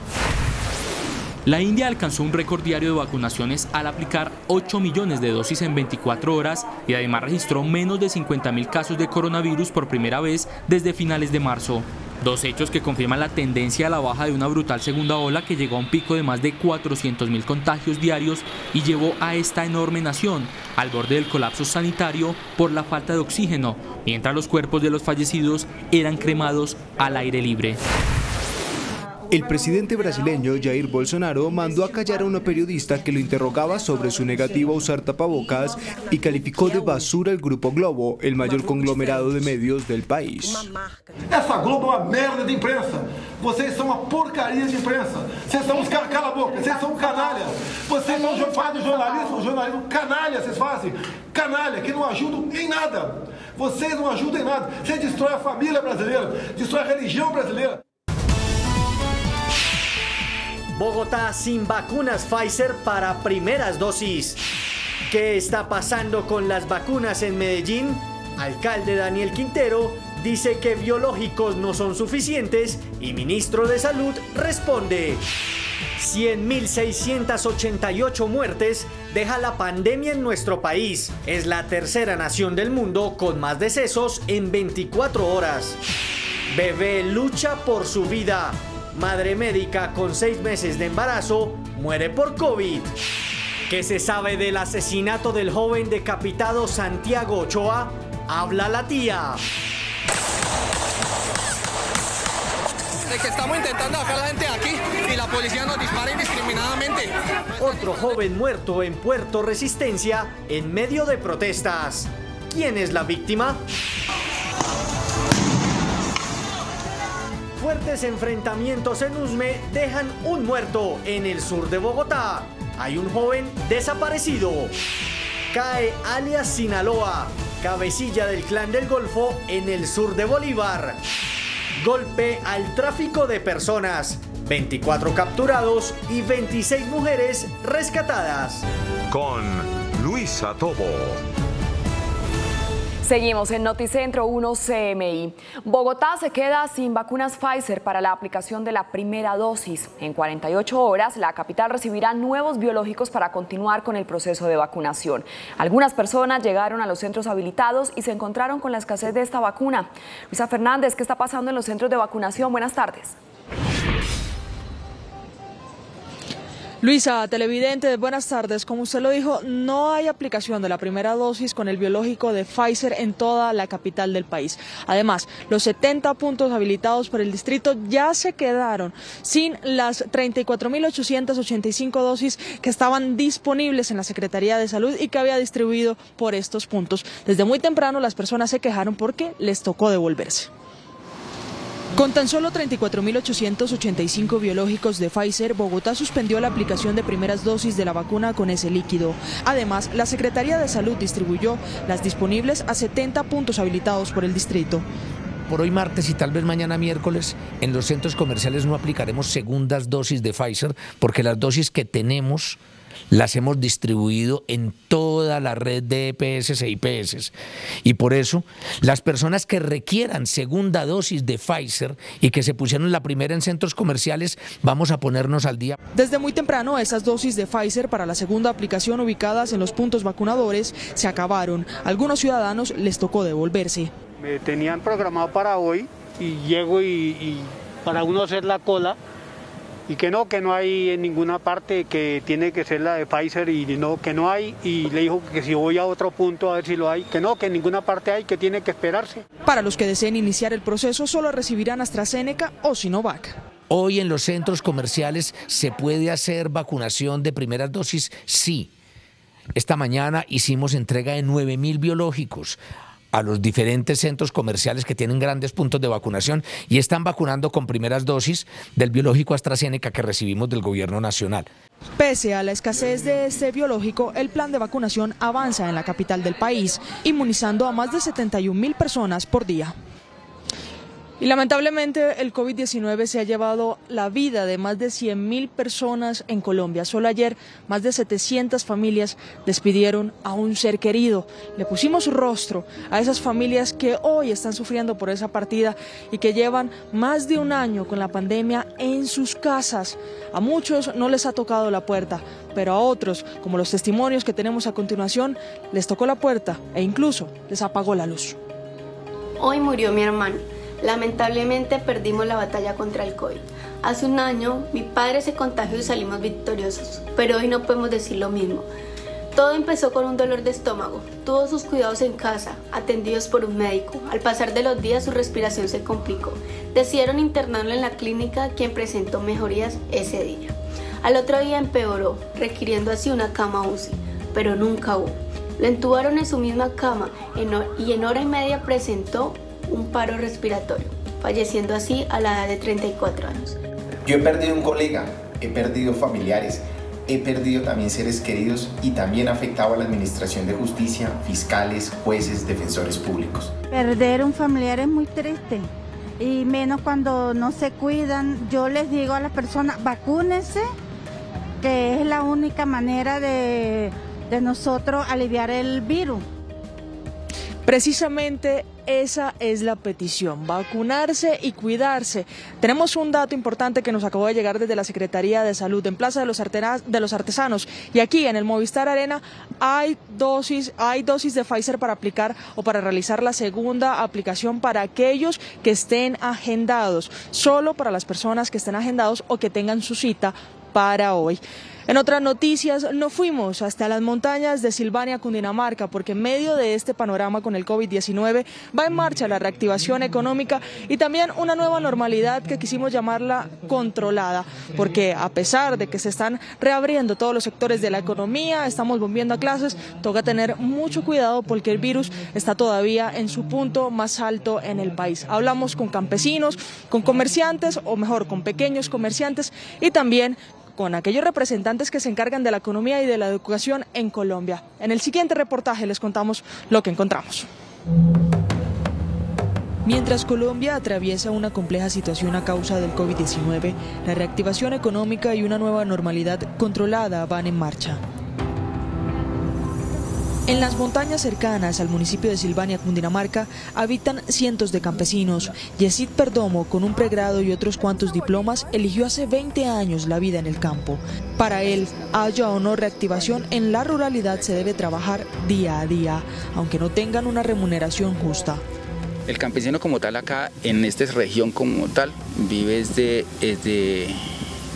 [SPEAKER 24] La India alcanzó un récord diario de vacunaciones al aplicar 8 millones de dosis en 24 horas y además registró menos de 50.000 casos de coronavirus por primera vez desde finales de marzo. 2 hechos que confirman la tendencia a la baja de una brutal segunda ola que llegó a un pico de más de 400.000 contagios diarios y llevó a esta enorme nación al borde del colapso sanitario por la falta de oxígeno, mientras los cuerpos de los fallecidos eran cremados al aire libre.
[SPEAKER 7] El presidente brasileño Jair Bolsonaro mandó a callar a una periodista que lo interrogaba sobre su negativa a usar tapabocas y calificó de basura el Grupo Globo, el mayor conglomerado de medios del país.
[SPEAKER 6] Essa Globo é uma merda de imprensa. Vocês são uma porcaria de imprensa. Vocês são uns caras, cala a boca, vocês são canalha. Vocês não fazem jornalismo canalha, vocês fazem canalha, que não ajudam em nada. Vocês não ajudam em nada. Você destrói a família brasileira, destrói a religião brasileira.
[SPEAKER 8] Bogotá sin vacunas Pfizer para primeras dosis. ¿Qué está pasando con las vacunas en Medellín? Alcalde Daniel Quintero dice que biológicos no son suficientes y ministro de Salud responde: 100.688 muertes deja la pandemia en nuestro país. Es la tercera nación del mundo con más decesos en 24 horas. Bebé lucha por su vida. Madre médica con 6 meses de embarazo muere por COVID. ¿Qué se sabe del asesinato del joven decapitado Santiago Ochoa? Habla la tía.
[SPEAKER 9] De que estamos intentando sacar a la gente de aquí y la policía nos dispara indiscriminadamente.
[SPEAKER 8] Otro joven muerto en Puerto Resistencia en medio de protestas. ¿Quién es la víctima? Fuertes enfrentamientos en Usme dejan un muerto en el sur de Bogotá. Hay un joven desaparecido. Cae alias Sinaloa, cabecilla del Clan del Golfo en el sur de Bolívar. Golpe al tráfico de personas. 24 capturados y 26 mujeres rescatadas.
[SPEAKER 1] Con Luisa Tobo.
[SPEAKER 4] Seguimos en Noticentro 1 CMI. Bogotá se queda sin vacunas Pfizer para la aplicación de la primera dosis. En 48 horas, la capital recibirá nuevos biológicos para continuar con el proceso de vacunación. Algunas personas llegaron a los centros habilitados y se encontraron con la escasez de esta vacuna. Luisa Fernández, ¿qué está pasando en los centros de vacunación? Buenas tardes.
[SPEAKER 13] Luisa, televidente, buenas tardes. Como usted lo dijo, no hay aplicación de la primera dosis con el biológico de Pfizer en toda la capital del país. Además, los 70 puntos habilitados por el distrito ya se quedaron sin las 34.885 dosis que estaban disponibles en la Secretaría de Salud y que había distribuido por estos puntos. Desde muy temprano las personas se quejaron porque les tocó devolverse. Con tan solo 34.885 biológicos de Pfizer, Bogotá suspendió la aplicación de primeras dosis de la vacuna con ese líquido. Además, la Secretaría de Salud distribuyó las disponibles a 70 puntos habilitados por el distrito.
[SPEAKER 14] Por hoy martes y tal vez mañana miércoles, en los centros comerciales no aplicaremos segundas dosis de Pfizer porque las dosis que tenemos las hemos distribuido en toda la red de EPS e IPS. Y por eso, las personas que requieran segunda dosis de Pfizer y que se pusieron la primera en centros comerciales, vamos a ponernos al día.
[SPEAKER 13] Desde muy temprano, esas dosis de Pfizer para la segunda aplicación ubicadas en los puntos vacunadores se acabaron. A algunos ciudadanos les tocó devolverse.
[SPEAKER 5] Me tenían programado para hoy y llego y para uno hacer la cola. Y que no hay en ninguna parte, que tiene que ser la de Pfizer y no, que no hay, y le dijo que si voy a otro punto a ver si lo hay, que no, que en ninguna parte hay, que tiene que esperarse.
[SPEAKER 13] Para los que deseen iniciar el proceso solo recibirán AstraZeneca o Sinovac.
[SPEAKER 14] Hoy en los centros comerciales se puede hacer vacunación de primeras dosis, sí. Esta mañana hicimos entrega de 9.000 biológicos a los diferentes centros comerciales que tienen grandes puntos de vacunación y están vacunando con primeras dosis del biológico AstraZeneca que recibimos del gobierno nacional.
[SPEAKER 13] Pese a la escasez de este biológico, el plan de vacunación avanza en la capital del país, inmunizando a más de 71.000 personas por día. Y lamentablemente el COVID-19 se ha llevado la vida de más de 100.000 personas en Colombia. Solo ayer más de 700 familias despidieron a un ser querido. Le pusimos rostro a esas familias que hoy están sufriendo por esa partida y que llevan más de un año con la pandemia en sus casas. A muchos no les ha tocado la puerta, pero a otros, como los testimonios que tenemos a continuación, les tocó la puerta e incluso les apagó la luz.
[SPEAKER 15] Hoy murió mi hermano. Lamentablemente perdimos la batalla contra el COVID. Hace un año mi padre se contagió y salimos victoriosos, pero hoy no podemos decir lo mismo. Todo empezó con un dolor de estómago. Tuvo sus cuidados en casa, atendidos por un médico. Al pasar de los días su respiración se complicó. Decidieron internarlo en la clínica, quien presentó mejorías ese día. Al otro día empeoró, requiriendo así una cama UCI, pero nunca hubo. Lo entubaron en su misma cama y en hora y media presentó un paro respiratorio, falleciendo así a la edad de 34 años.
[SPEAKER 16] Yo he perdido un colega, he perdido familiares, he perdido también seres queridos y también ha afectado a la administración de justicia, fiscales, jueces, defensores públicos.
[SPEAKER 17] Perder un familiar es muy triste y menos cuando no se cuidan. Yo les digo a las personas, vacúnense, que es la única manera de nosotros aliviar el virus.
[SPEAKER 13] Precisamente esa es la petición, vacunarse y cuidarse. Tenemos un dato importante que nos acabó de llegar desde la Secretaría de Salud. En Plaza de los Artesanos y aquí en el Movistar Arena hay dosis de Pfizer para aplicar o para realizar la segunda aplicación para aquellos que estén agendados, solo para las personas que estén agendados o que tengan su cita para hoy. En otras noticias, nos fuimos hasta las montañas de Silvania, Cundinamarca, porque en medio de este panorama con el COVID-19 va en marcha la reactivación económica y también una nueva normalidad que quisimos llamarla controlada, porque a pesar de que se están reabriendo todos los sectores de la economía, estamos volviendo a clases, toca tener mucho cuidado porque el virus está todavía en su punto más alto en el país. Hablamos con campesinos, con comerciantes, o mejor, con pequeños comerciantes y también con aquellos representantes que se encargan de la economía y de la educación en Colombia. En el siguiente reportaje les contamos lo que encontramos. Mientras Colombia atraviesa una compleja situación a causa del COVID-19, la reactivación económica y una nueva normalidad controlada van en marcha. En las montañas cercanas al municipio de Silvania, Cundinamarca, habitan cientos de campesinos. Yesid Perdomo, con un pregrado y otros cuantos diplomas, eligió hace 20 años la vida en el campo. Para él, haya o no reactivación, en la ruralidad se debe trabajar día a día, aunque no tengan una remuneración justa.
[SPEAKER 18] El campesino como tal acá, en esta región como tal, vive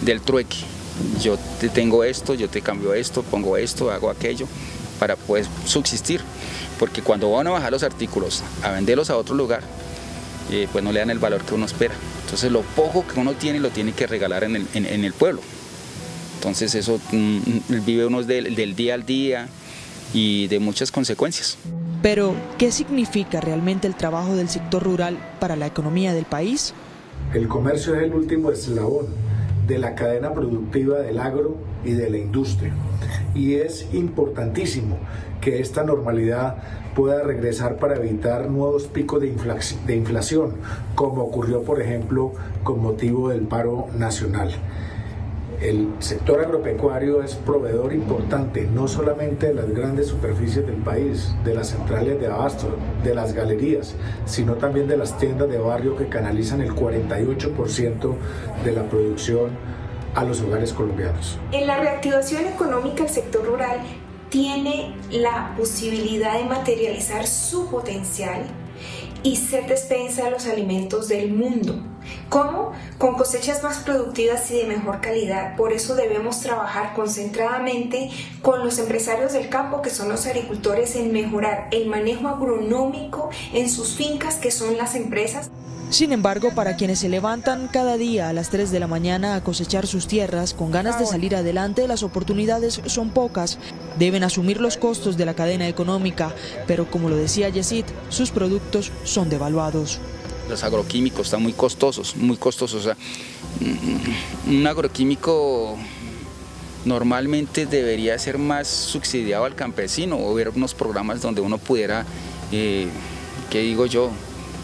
[SPEAKER 18] del trueque. Yo te tengo esto, yo te cambio esto, pongo esto, hago aquello, para poder subsistir, porque cuando van a bajar los artículos a venderlos a otro lugar, pues no le dan el valor que uno espera. Entonces lo poco que uno tiene lo tiene que regalar en el pueblo. Entonces eso vive uno del día al día y de muchas consecuencias.
[SPEAKER 13] Pero, ¿qué significa realmente el trabajo del sector rural para la economía del país?
[SPEAKER 19] El comercio es el último eslabón de la cadena productiva del agro y de la industria. Y es importantísimo que esta normalidad pueda regresar para evitar nuevos picos de inflación, como ocurrió, por ejemplo, con motivo del paro nacional. El sector agropecuario es proveedor importante, no solamente de las grandes superficies del país, de las centrales de abasto, de las galerías, sino también de las tiendas de barrio que canalizan el 48% de la producción a los hogares colombianos.
[SPEAKER 10] En la reactivación económica, el sector rural tiene la posibilidad de materializar su potencial y ser despensa de los alimentos del mundo. ¿Cómo? Con cosechas más productivas y de mejor calidad. Por eso debemos trabajar concentradamente con los empresarios del campo, que son los agricultores, en mejorar el manejo agronómico en sus fincas, que son las empresas.
[SPEAKER 13] Sin embargo, para quienes se levantan cada día a las 3 de la mañana a cosechar sus tierras con ganas de salir adelante, las oportunidades son pocas. Deben asumir los costos de la cadena económica, pero como lo decía Yesid, sus productos son devaluados.
[SPEAKER 18] Los agroquímicos están muy costosos, O sea, un agroquímico normalmente debería ser más subsidiado al campesino, o ver unos programas donde uno pudiera, ¿qué digo yo?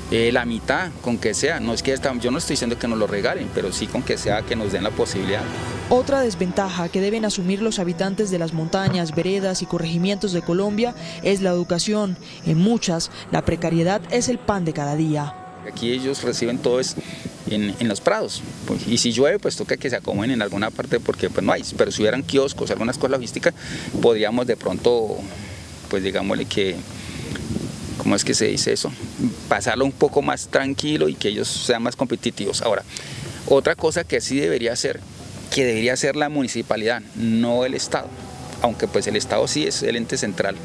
[SPEAKER 18] La mitad, con que sea. No es que yo no estoy diciendo que nos lo regalen, pero sí con que sea, que nos den la posibilidad.
[SPEAKER 13] Otra desventaja que deben asumir los habitantes de las montañas, veredas y corregimientos de Colombia es la educación. En muchas, la precariedad es el pan de cada día.
[SPEAKER 18] Aquí ellos reciben todo en los prados, y si llueve pues toca que se acomoden en alguna parte, porque pues no hay, pero si hubieran kioscos, algunas cosas logísticas, podríamos de pronto, pues digámosle que, ¿cómo es que se dice eso? Pasarlo un poco más tranquilo y que ellos sean más competitivos. Ahora, otra cosa que sí debería ser, que debería ser la municipalidad, no el Estado, aunque pues el Estado sí es el ente central,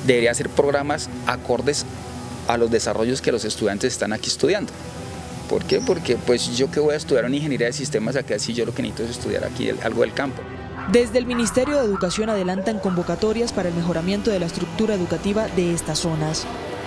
[SPEAKER 18] debería hacer programas acordes a los desarrollos que los estudiantes están aquí estudiando. ¿Por qué? Porque pues yo que voy a estudiar una ingeniería de sistemas acá, sí, yo lo que necesito es estudiar aquí algo del campo.
[SPEAKER 13] Desde el Ministerio de Educación adelantan convocatorias para el mejoramiento de la estructura educativa de estas zonas.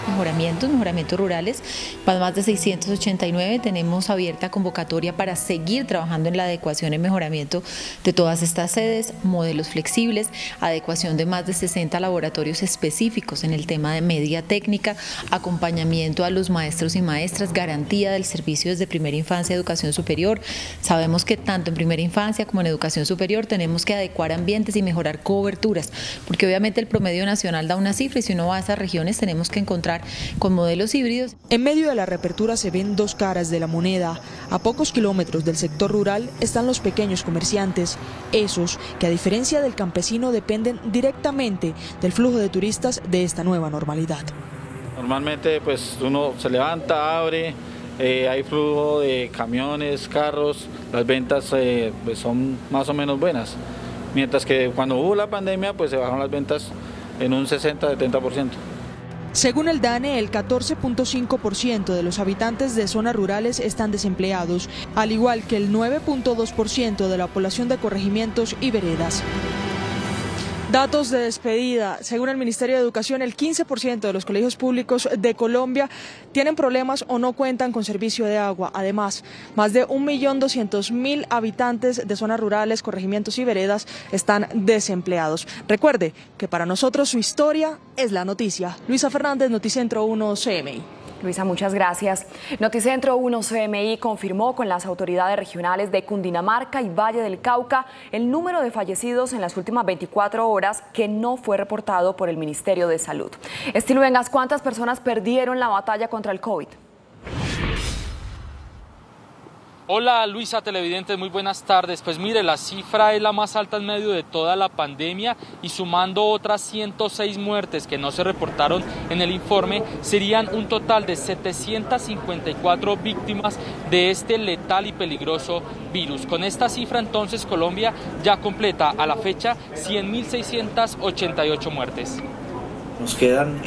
[SPEAKER 11] Mejoramientos rurales, para más de 689 tenemos abierta convocatoria para seguir trabajando en la adecuación y mejoramiento de todas estas sedes, modelos flexibles, adecuación de más de 60 laboratorios específicos en el tema de media técnica, acompañamiento a los maestros y maestras, garantía del servicio desde primera infancia a educación superior. Sabemos que tanto en primera infancia como en educación superior tenemos que adecuar ambientes y mejorar coberturas, porque obviamente el promedio nacional da una cifra y si uno va a esas regiones tenemos que encontrar con modelos híbridos.
[SPEAKER 13] En medio de la reapertura se ven dos caras de la moneda. A pocos kilómetros del sector rural están los pequeños comerciantes, esos que a diferencia del campesino dependen directamente del flujo de turistas de esta nueva normalidad.
[SPEAKER 12] Normalmente pues uno se levanta, abre, hay flujo de camiones, carros, las ventas pues son más o menos buenas, mientras que cuando hubo la pandemia pues se bajaron las ventas en un 60-70%.
[SPEAKER 13] Según el DANE, el 14.5% de los habitantes de zonas rurales están desempleados, al igual que el 9.2% de la población de corregimientos y veredas. Datos de despedida. Según el Ministerio de Educación, el 15% de los colegios públicos de Colombia tienen problemas o no cuentan con servicio de agua. Además, más de 1.200.000 habitantes de zonas rurales, corregimientos y veredas están desempleados. Recuerde que para nosotros su historia es la noticia. Luisa Fernández, Noticentro 1 CMI.
[SPEAKER 4] Luisa, muchas gracias. Noticentro 1 CMI confirmó con las autoridades regionales de Cundinamarca y Valle del Cauca el número de fallecidos en las últimas 24 horas que no fue reportado por el Ministerio de Salud. Estilo Vengas, ¿cuántas personas perdieron la batalla contra el COVID?
[SPEAKER 24] Hola Luisa, televidentes, muy buenas tardes. Pues mire, la cifra es la más alta en medio de toda la pandemia y sumando otras 106 muertes que no se reportaron en el informe, serían un total de 754 víctimas de este letal y peligroso virus. Con esta cifra entonces Colombia ya completa a la fecha 100.688 muertes.
[SPEAKER 2] Nos quedan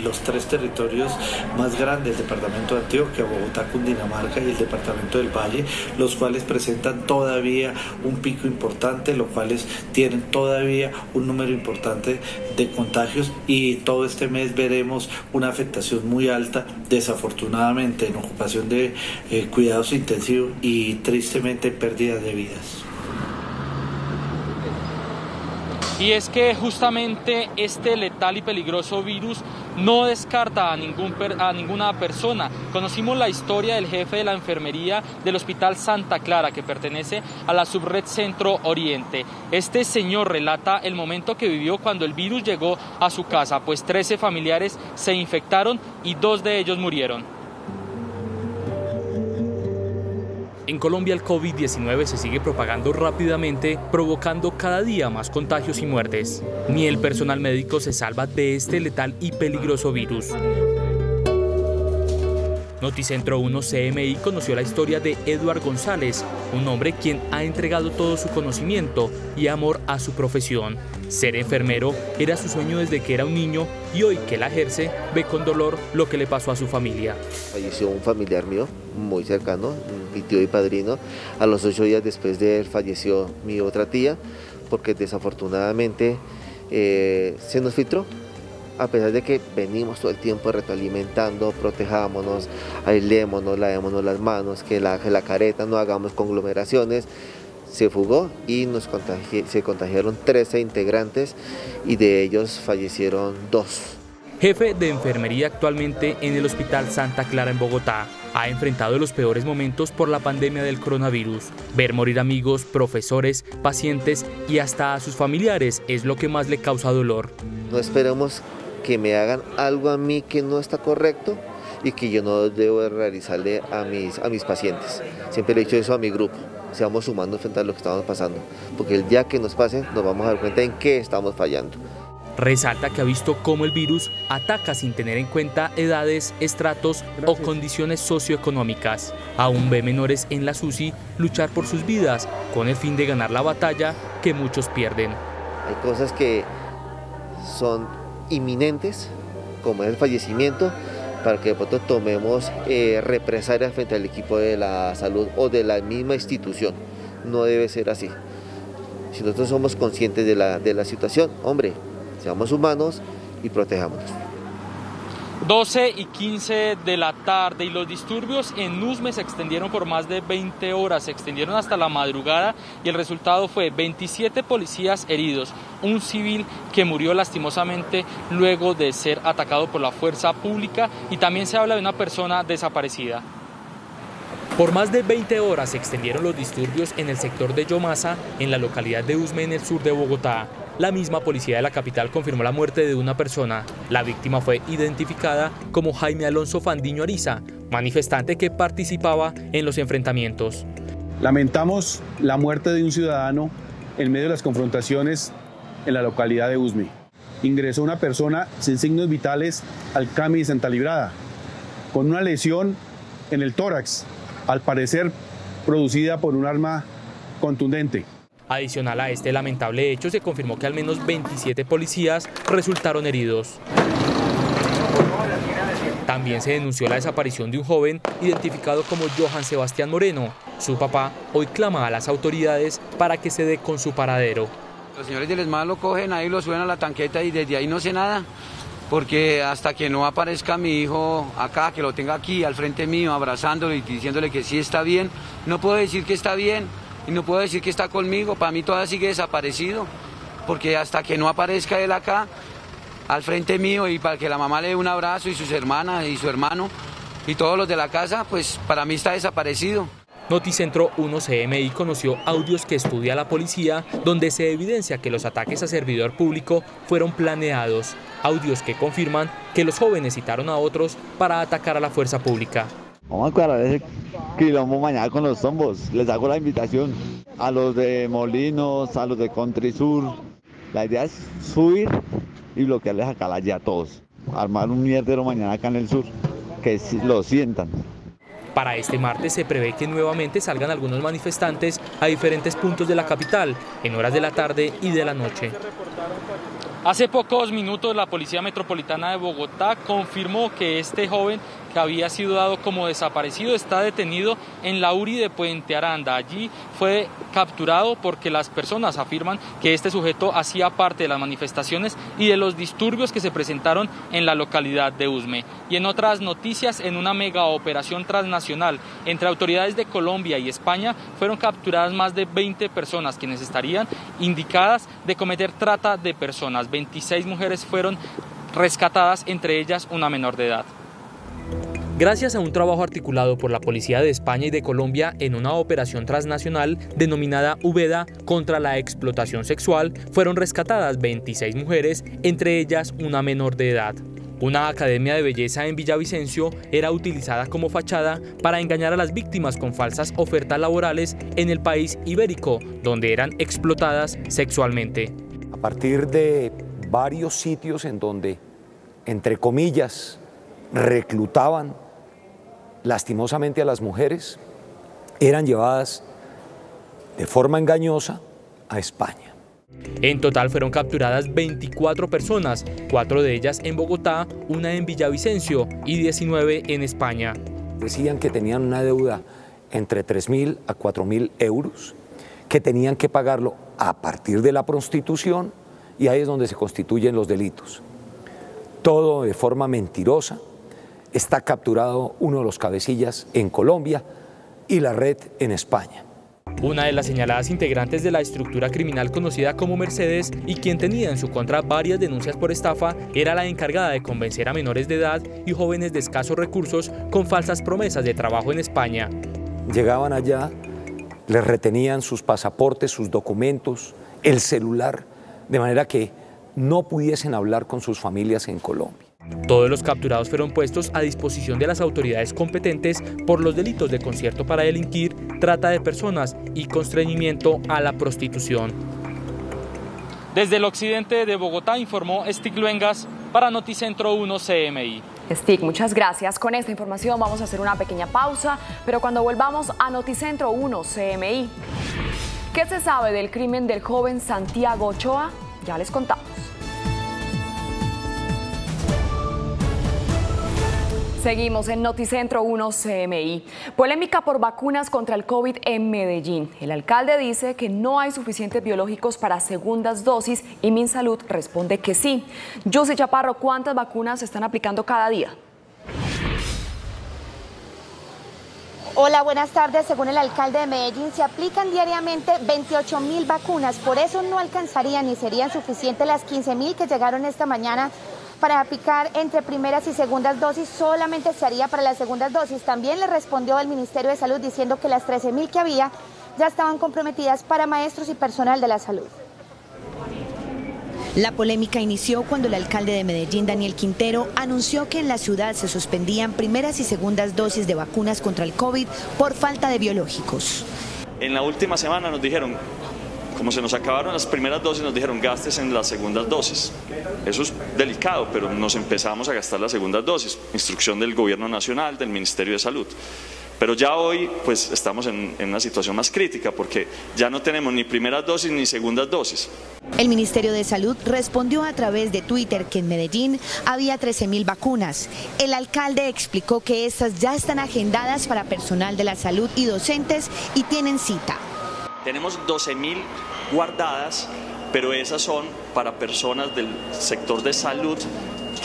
[SPEAKER 2] los 3 territorios más grandes, el departamento de Antioquia, Bogotá, Cundinamarca y el departamento del Valle, los cuales presentan todavía un pico importante, los cuales tienen todavía un número importante de contagios, y todo este mes veremos una afectación muy alta, desafortunadamente, en ocupación de cuidados intensivos y tristemente en pérdida de vidas.
[SPEAKER 24] Y es que justamente este letal y peligroso virus no descarta a ninguna persona. Conocimos la historia del jefe de la enfermería del Hospital Santa Clara, que pertenece a la subred Centro Oriente. Este señor relata el momento que vivió cuando el virus llegó a su casa, pues 13 familiares se infectaron y 2 de ellos murieron. En Colombia el COVID-19 se sigue propagando rápidamente, provocando cada día más contagios y muertes. Ni el personal médico se salva de este letal y peligroso virus. Noticentro 1 CMI conoció la historia de Eduard González, un hombre quien ha entregado todo su conocimiento y amor a su profesión. Ser enfermero era su sueño desde que era un niño y hoy que la ejerce ve con dolor lo que le pasó a su familia.
[SPEAKER 20] Falleció un familiar mío muy cercano, mi tío y padrino. A los 8 días después de él falleció mi otra tía, porque desafortunadamente se nos filtró. A pesar de que venimos todo el tiempo retroalimentando, protejámonos, aislémonos, lavémonos las manos, que la careta, no hagamos conglomeraciones, se fugó y se contagiaron 13 integrantes y de ellos fallecieron 2.
[SPEAKER 24] Jefe de enfermería actualmente en el Hospital Santa Clara en Bogotá, ha enfrentado los peores momentos por la pandemia del coronavirus. Ver morir amigos, profesores, pacientes y hasta a sus familiares es lo que más le causa dolor.
[SPEAKER 20] No esperemos que me hagan algo a mí que no está correcto y que yo no debo realizarle a mis pacientes. Siempre le he dicho eso a mi grupo, seamos humanos frente a lo que estamos pasando, porque el día que nos pase nos vamos a dar cuenta en qué estamos fallando.
[SPEAKER 24] Resalta que ha visto cómo el virus ataca sin tener en cuenta edades, estratos o condiciones socioeconómicas. Aún ve menores en la UCI luchar por sus vidas con el fin de ganar la batalla que muchos pierden.
[SPEAKER 20] Hay cosas que son inminentes, como es el fallecimiento, para que de pronto tomemos represalias frente al equipo de la salud o de la misma institución. No debe ser así. Si nosotros somos conscientes de la situación, hombre, seamos humanos y protejámonos.
[SPEAKER 24] 12:15 de la tarde y los disturbios en Usme se extendieron por más de 20 horas, se extendieron hasta la madrugada y el resultado fue 27 policías heridos, un civil que murió lastimosamente luego de ser atacado por la fuerza pública y también se habla de una persona desaparecida. Por más de 20 horas se extendieron los disturbios en el sector de Yomasa, en la localidad de Usme, en el sur de Bogotá. La misma policía de la capital confirmó la muerte de una persona. La víctima fue identificada como Jaime Alonso Fandiño Ariza, manifestante que participaba en los enfrentamientos.
[SPEAKER 21] Lamentamos la muerte de un ciudadano en medio de las confrontaciones en la localidad de Usme. Ingresó una persona sin signos vitales al CAMI de Santa Librada, con una lesión en el tórax, al parecer producida por un arma contundente.
[SPEAKER 24] Adicional a este lamentable hecho, se confirmó que al menos 27 policías resultaron heridos. También se denunció la desaparición de un joven identificado como Johan Sebastián Moreno. Su papá hoy clama a las autoridades para que se dé con su paradero.
[SPEAKER 22] Los señores del ESMAD lo cogen ahí, lo suben a la tanqueta y desde ahí no sé nada. Porque hasta que no aparezca mi hijo acá, que lo tenga aquí al frente mío, abrazándolo y diciéndole que sí está bien, no puedo decir que está bien y no puedo decir que está conmigo. Para mí todavía sigue desaparecido, porque hasta que no aparezca él acá al frente mío y para que la mamá le dé un abrazo y sus hermanas y su hermano y todos los de la casa, pues para mí está desaparecido.
[SPEAKER 24] Noticentro 1 CMI conoció audios que estudia la policía donde se evidencia que los ataques a servidor público fueron planeados. Audios que confirman que los jóvenes citaron a otros para atacar a la fuerza pública.
[SPEAKER 25] Vamos a cuadrar ese quilombo mañana con los zombos. Les hago la invitación a los de Molinos, a los de Country Sur. La idea es subir y bloquearles acá la ya a todos. Armar un mierdero mañana acá en el sur, que lo sientan.
[SPEAKER 24] Para este martes se prevé que nuevamente salgan algunos manifestantes a diferentes puntos de la capital en horas de la tarde y de la noche. Hace pocos minutos la Policía Metropolitana de Bogotá confirmó que este joven que había sido dado como desaparecido está detenido en la URI de Puente Aranda. Allí fue capturado porque las personas afirman que este sujeto hacía parte de las manifestaciones y de los disturbios que se presentaron en la localidad de Usme. Y en otras noticias, en una mega operación transnacional entre autoridades de Colombia y España fueron capturadas más de 20 personas quienes estarían indicadas de cometer trata de personas. 26 mujeres fueron rescatadas, entre ellas una menor de edad. Gracias a un trabajo articulado por la Policía de España y de Colombia en una operación transnacional denominada Úbeda contra la explotación sexual, fueron rescatadas 26 mujeres, entre ellas una menor de edad. Una academia de belleza en Villavicencio era utilizada como fachada para engañar a las víctimas con falsas ofertas laborales en el país ibérico, donde eran explotadas sexualmente.
[SPEAKER 3] A partir de varios sitios en donde, entre comillas, reclutaban lastimosamente a las mujeres, eran llevadas de forma engañosa a España.
[SPEAKER 24] En total fueron capturadas 24 personas, 4 de ellas en Bogotá, una en Villavicencio y 19 en España.
[SPEAKER 3] Decían que tenían una deuda entre 3.000 a 4.000 euros, que tenían que pagarlo a partir de la prostitución, y ahí es donde se constituyen los delitos. Todo de forma mentirosa. Está capturado uno de los cabecillas en Colombia y la red en España.
[SPEAKER 24] Una de las señaladas integrantes de la estructura criminal conocida como Mercedes y quien tenía en su contra varias denuncias por estafa era la encargada de convencer a menores de edad y jóvenes de escasos recursos con falsas promesas de trabajo en España.
[SPEAKER 3] Llegaban allá, les retenían sus pasaportes, sus documentos, el celular, de manera que no pudiesen hablar con sus familias en Colombia.
[SPEAKER 24] Todos los capturados fueron puestos a disposición de las autoridades competentes por los delitos de concierto para delinquir, trata de personas y constreñimiento a la prostitución. Desde el occidente de Bogotá informó Stig Luengas para Noticentro 1 CMI.
[SPEAKER 4] Stig, muchas gracias. Con esta información vamos a hacer una pequeña pausa, pero cuando volvamos a Noticentro 1 CMI, ¿qué se sabe del crimen del joven Santiago Ochoa? Ya les contamos. Seguimos en Noticentro 1 CMI. Polémica por vacunas contra el COVID en Medellín. El alcalde dice que no hay suficientes biológicos para segundas dosis y Minsalud responde que sí. Yossi Chaparro, ¿cuántas vacunas se están aplicando cada día?
[SPEAKER 6] Hola, buenas tardes. Según el alcalde de Medellín, se aplican diariamente 28.000 vacunas. Por eso no alcanzarían ni serían suficientes las 15.000 que llegaron esta mañana para aplicar entre primeras y segundas dosis. Solamente se haría para las segundas dosis. También le respondió el Ministerio de Salud diciendo que las 13.000 que había ya estaban comprometidas para maestros y personal de la salud.
[SPEAKER 7] La polémica inició cuando el alcalde de Medellín, Daniel Quintero, anunció que en la ciudad se suspendían primeras y segundas dosis de vacunas contra el COVID por falta de biológicos.
[SPEAKER 9] En la última semana nos dijeron, como se nos acabaron las primeras dosis, nos dijeron gastes en las segundas dosis. Eso es delicado, pero nos empezamos a gastar las segundas dosis. Instrucción del Gobierno Nacional, del Ministerio de Salud. Pero ya hoy pues estamos en una situación más crítica porque ya no tenemos ni primeras dosis ni segundas dosis.
[SPEAKER 7] El Ministerio de Salud respondió a través de Twitter que en Medellín había 13.000 vacunas. El alcalde explicó que estas ya están agendadas para personal de la salud y docentes y tienen cita.
[SPEAKER 9] Tenemos 12.000 guardadas, pero esas son para personas del sector de salud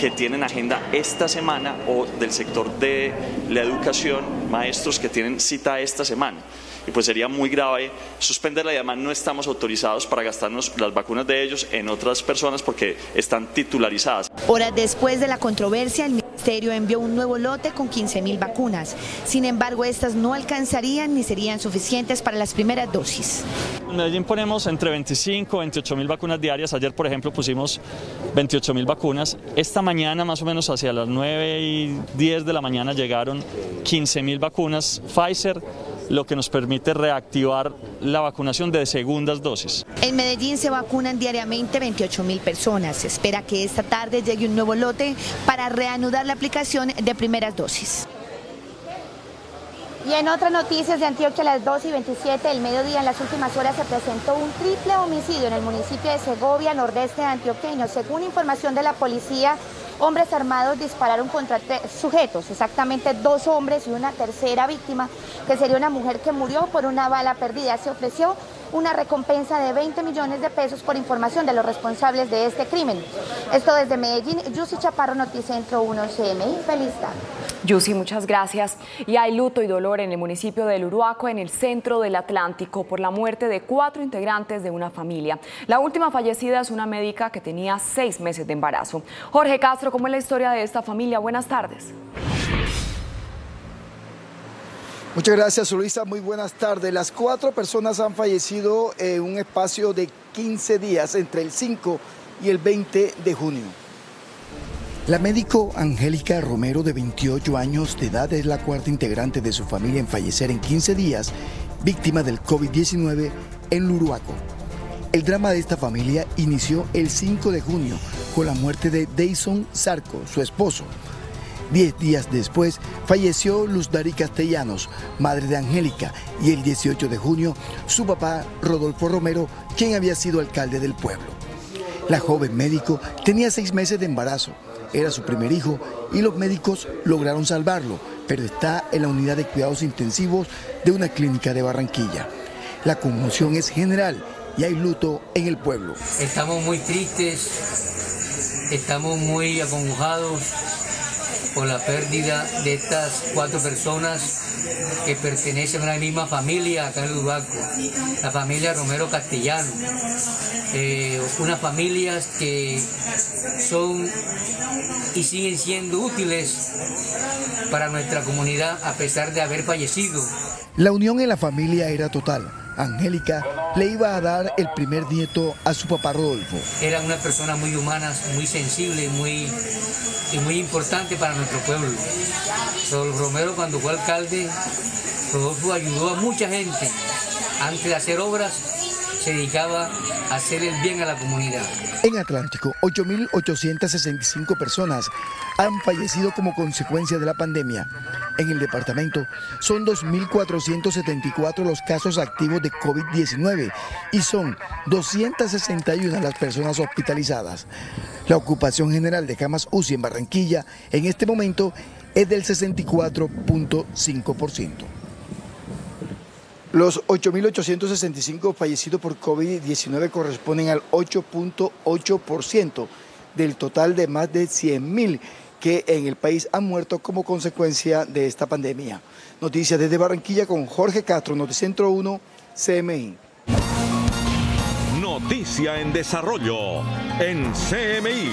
[SPEAKER 9] que tienen agenda esta semana o del sector de la educación, maestros que tienen cita esta semana. Y pues sería muy grave suspenderla y además no estamos autorizados para gastarnos las vacunas de ellos en otras personas porque están titularizadas.
[SPEAKER 7] Horas después de la controversia, el ministerio envió un nuevo lote con 15.000 vacunas. Sin embargo, estas no alcanzarían ni serían suficientes para las primeras dosis.
[SPEAKER 9] En Medellín ponemos entre 25 y 28.000 vacunas diarias. Ayer, por ejemplo, pusimos 28.000 vacunas. Esta mañana, más o menos hacia las 9:10 de la mañana, llegaron 15.000 vacunas Pfizer, lo que nos permite reactivar la vacunación de segundas dosis.
[SPEAKER 7] En Medellín se vacunan diariamente 28.000 personas. Se espera que esta tarde llegue un nuevo lote para reanudar la aplicación de primeras dosis.
[SPEAKER 6] Y en otras noticias de Antioquia, a las 2:27 del mediodía, en las últimas horas se presentó un triple homicidio en el municipio de Segovia, nordeste antioqueño. Según información de la policía, hombres armados dispararon contra 3 sujetos, exactamente 2 hombres y una tercera víctima, que sería una mujer que murió por una bala perdida. Se ofreció una recompensa de 20 millones de pesos por información de los responsables de este crimen. Esto desde Medellín, Yusi Chaparro, Noticentro 1 CMI. Feliz tarde.
[SPEAKER 4] Yusi, muchas gracias. Y hay luto y dolor en el municipio del Uruaco, en el centro del Atlántico, por la muerte de 4 integrantes de una familia. La última fallecida es una médica que tenía 6 meses de embarazo. Jorge Castro, ¿cómo es la historia de esta familia? Buenas tardes.
[SPEAKER 1] Muchas gracias, Luisa. Muy buenas tardes. Las 4 personas han fallecido en un espacio de 15 días, entre el 5 y el 20 de junio.
[SPEAKER 5] La médico Angélica Romero, de 28 años de edad, es la 4ª integrante de su familia en fallecer en 15 días, víctima del COVID-19 en Uruaco. El drama de esta familia inició el 5 de junio con la muerte de Deison Zarco, su esposo. 10 días después falleció Luz Dari Castellanos, madre de Angélica, y el 18 de junio su papá Rodolfo Romero, quien había sido alcalde del pueblo. La joven médico tenía 6 meses de embarazo, era su primer hijo y los médicos lograron salvarlo, pero está en la unidad de cuidados intensivos de una clínica de Barranquilla. La conmoción es general y hay luto en el pueblo.
[SPEAKER 8] Estamos muy tristes, estamos muy acongojados por la pérdida de estas 4 personas que pertenecen a la misma familia acá en Uruaco, la familia Romero Castellano, unas familias que son y siguen siendo útiles para nuestra comunidad a pesar de haber fallecido.
[SPEAKER 5] La unión en la familia era total. Angélica le iba a dar el primer nieto a su papá Rodolfo.
[SPEAKER 8] Eran unas personas muy humanas, muy sensibles y muy importante para nuestro pueblo. Rodolfo Romero, cuando fue alcalde, Rodolfo ayudó a mucha gente. Antes de hacer obras, se dedicaba a hacer el bien a la comunidad.
[SPEAKER 5] En Atlántico, 8.865 personas han fallecido como consecuencia de la pandemia. En el departamento son 2.474 los casos activos de COVID-19 y son 261 las personas hospitalizadas. La ocupación general de camas UCI en Barranquilla en este momento es del 64.5%.
[SPEAKER 1] Los 8.865 fallecidos por COVID-19 corresponden al 8.8% del total de más de 100.000 que en el país han muerto como consecuencia de esta pandemia. Noticias desde Barranquilla con Jorge Castro, Noticentro 1, CMI.
[SPEAKER 14] Noticia en desarrollo en CMI.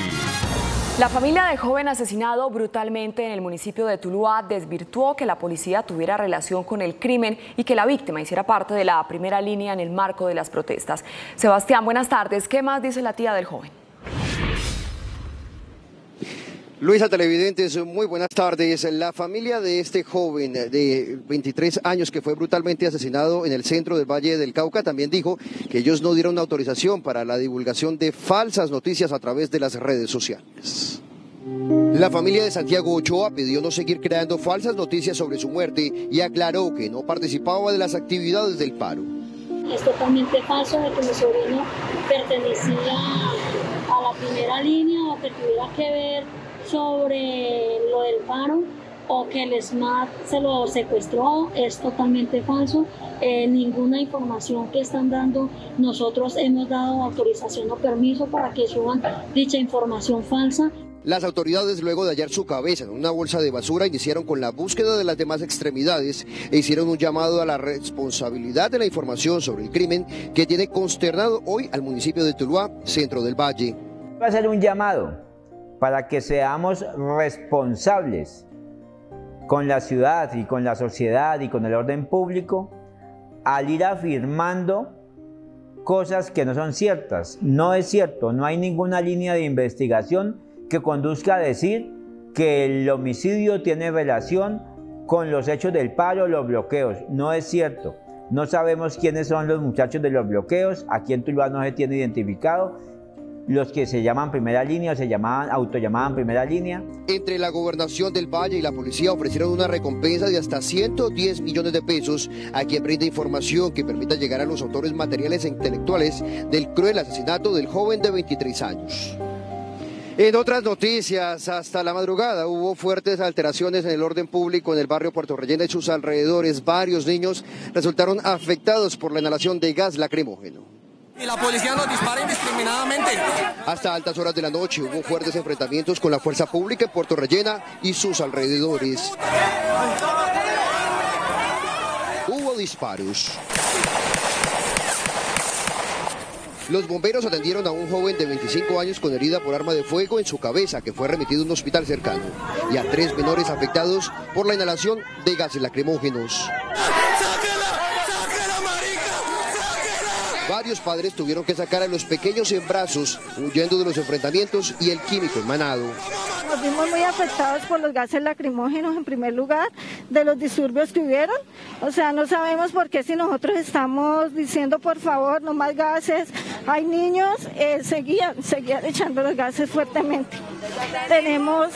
[SPEAKER 4] La familia del joven asesinado brutalmente en el municipio de Tuluá desvirtuó que la policía tuviera relación con el crimen y que la víctima hiciera parte de la primera línea en el marco de las protestas. Sebastián, buenas tardes. ¿Qué más dice la tía del joven?
[SPEAKER 23] Luisa, televidentes, muy buenas tardes. La familia de este joven de 23 años que fue brutalmente asesinado en el centro del Valle del Cauca también dijo que ellos no dieron autorización para la divulgación de falsas noticias a través de las redes sociales. La familia de Santiago Ochoa pidió no seguir creando falsas noticias sobre su muerte y aclaró que no participaba de las actividades del paro.
[SPEAKER 26] Es totalmente falso de que mi sobrino pertenecía a la primera línea o que tuviera que ver sobre lo del paro o que el SMAT se lo secuestró. Es totalmente falso. Ninguna información que están dando, nosotros hemos dado autorización o permiso para que suban dicha información falsa.
[SPEAKER 23] Las autoridades, luego de hallar su cabeza en una bolsa de basura, iniciaron con la búsqueda de las demás extremidades e hicieron un llamado a la responsabilidad de la información sobre el crimen que tiene consternado hoy al municipio de Tuluá, centro del Valle.
[SPEAKER 27] Va a ser un llamado para que seamos responsables con la ciudad y con la sociedad y con el orden público al ir afirmando cosas que no son ciertas. No es cierto, no hay ninguna línea de investigación que conduzca a decir que el homicidio tiene relación con los hechos del paro o los bloqueos. No es cierto. No sabemos quiénes son los muchachos de los bloqueos, aquí en Tuluá no se tiene identificado los que se llaman primera línea o se autollamaban primera línea.
[SPEAKER 23] Entre la Gobernación del Valle y la policía ofrecieron una recompensa de hasta 110 millones de pesos a quien brinde información que permita llegar a los autores materiales e intelectuales del cruel asesinato del joven de 23 años. En otras noticias, hasta la madrugada hubo fuertes alteraciones en el orden público en el barrio Puerto Rellena y sus alrededores. Varios niños resultaron afectados por la inhalación de gas lacrimógeno.
[SPEAKER 10] Y la policía nos dispara indiscriminadamente.
[SPEAKER 23] Hasta altas horas de la noche hubo fuertes enfrentamientos con la fuerza pública en Puerto Rellena y sus alrededores. Hubo disparos. Los bomberos atendieron a un joven de 25 años con herida por arma de fuego en su cabeza, que fue remitido a un hospital cercano, y a 3 menores afectados por la inhalación de gases lacrimógenos. Varios padres tuvieron que sacar a los pequeños en brazos, huyendo de los enfrentamientos y el químico emanado.
[SPEAKER 11] Nos vimos muy afectados por los gases lacrimógenos en primer lugar, de los disturbios que hubieron. O sea, no sabemos por qué si nosotros estamos diciendo por favor no más gases, hay niños, seguían echando los gases fuertemente. Tenemos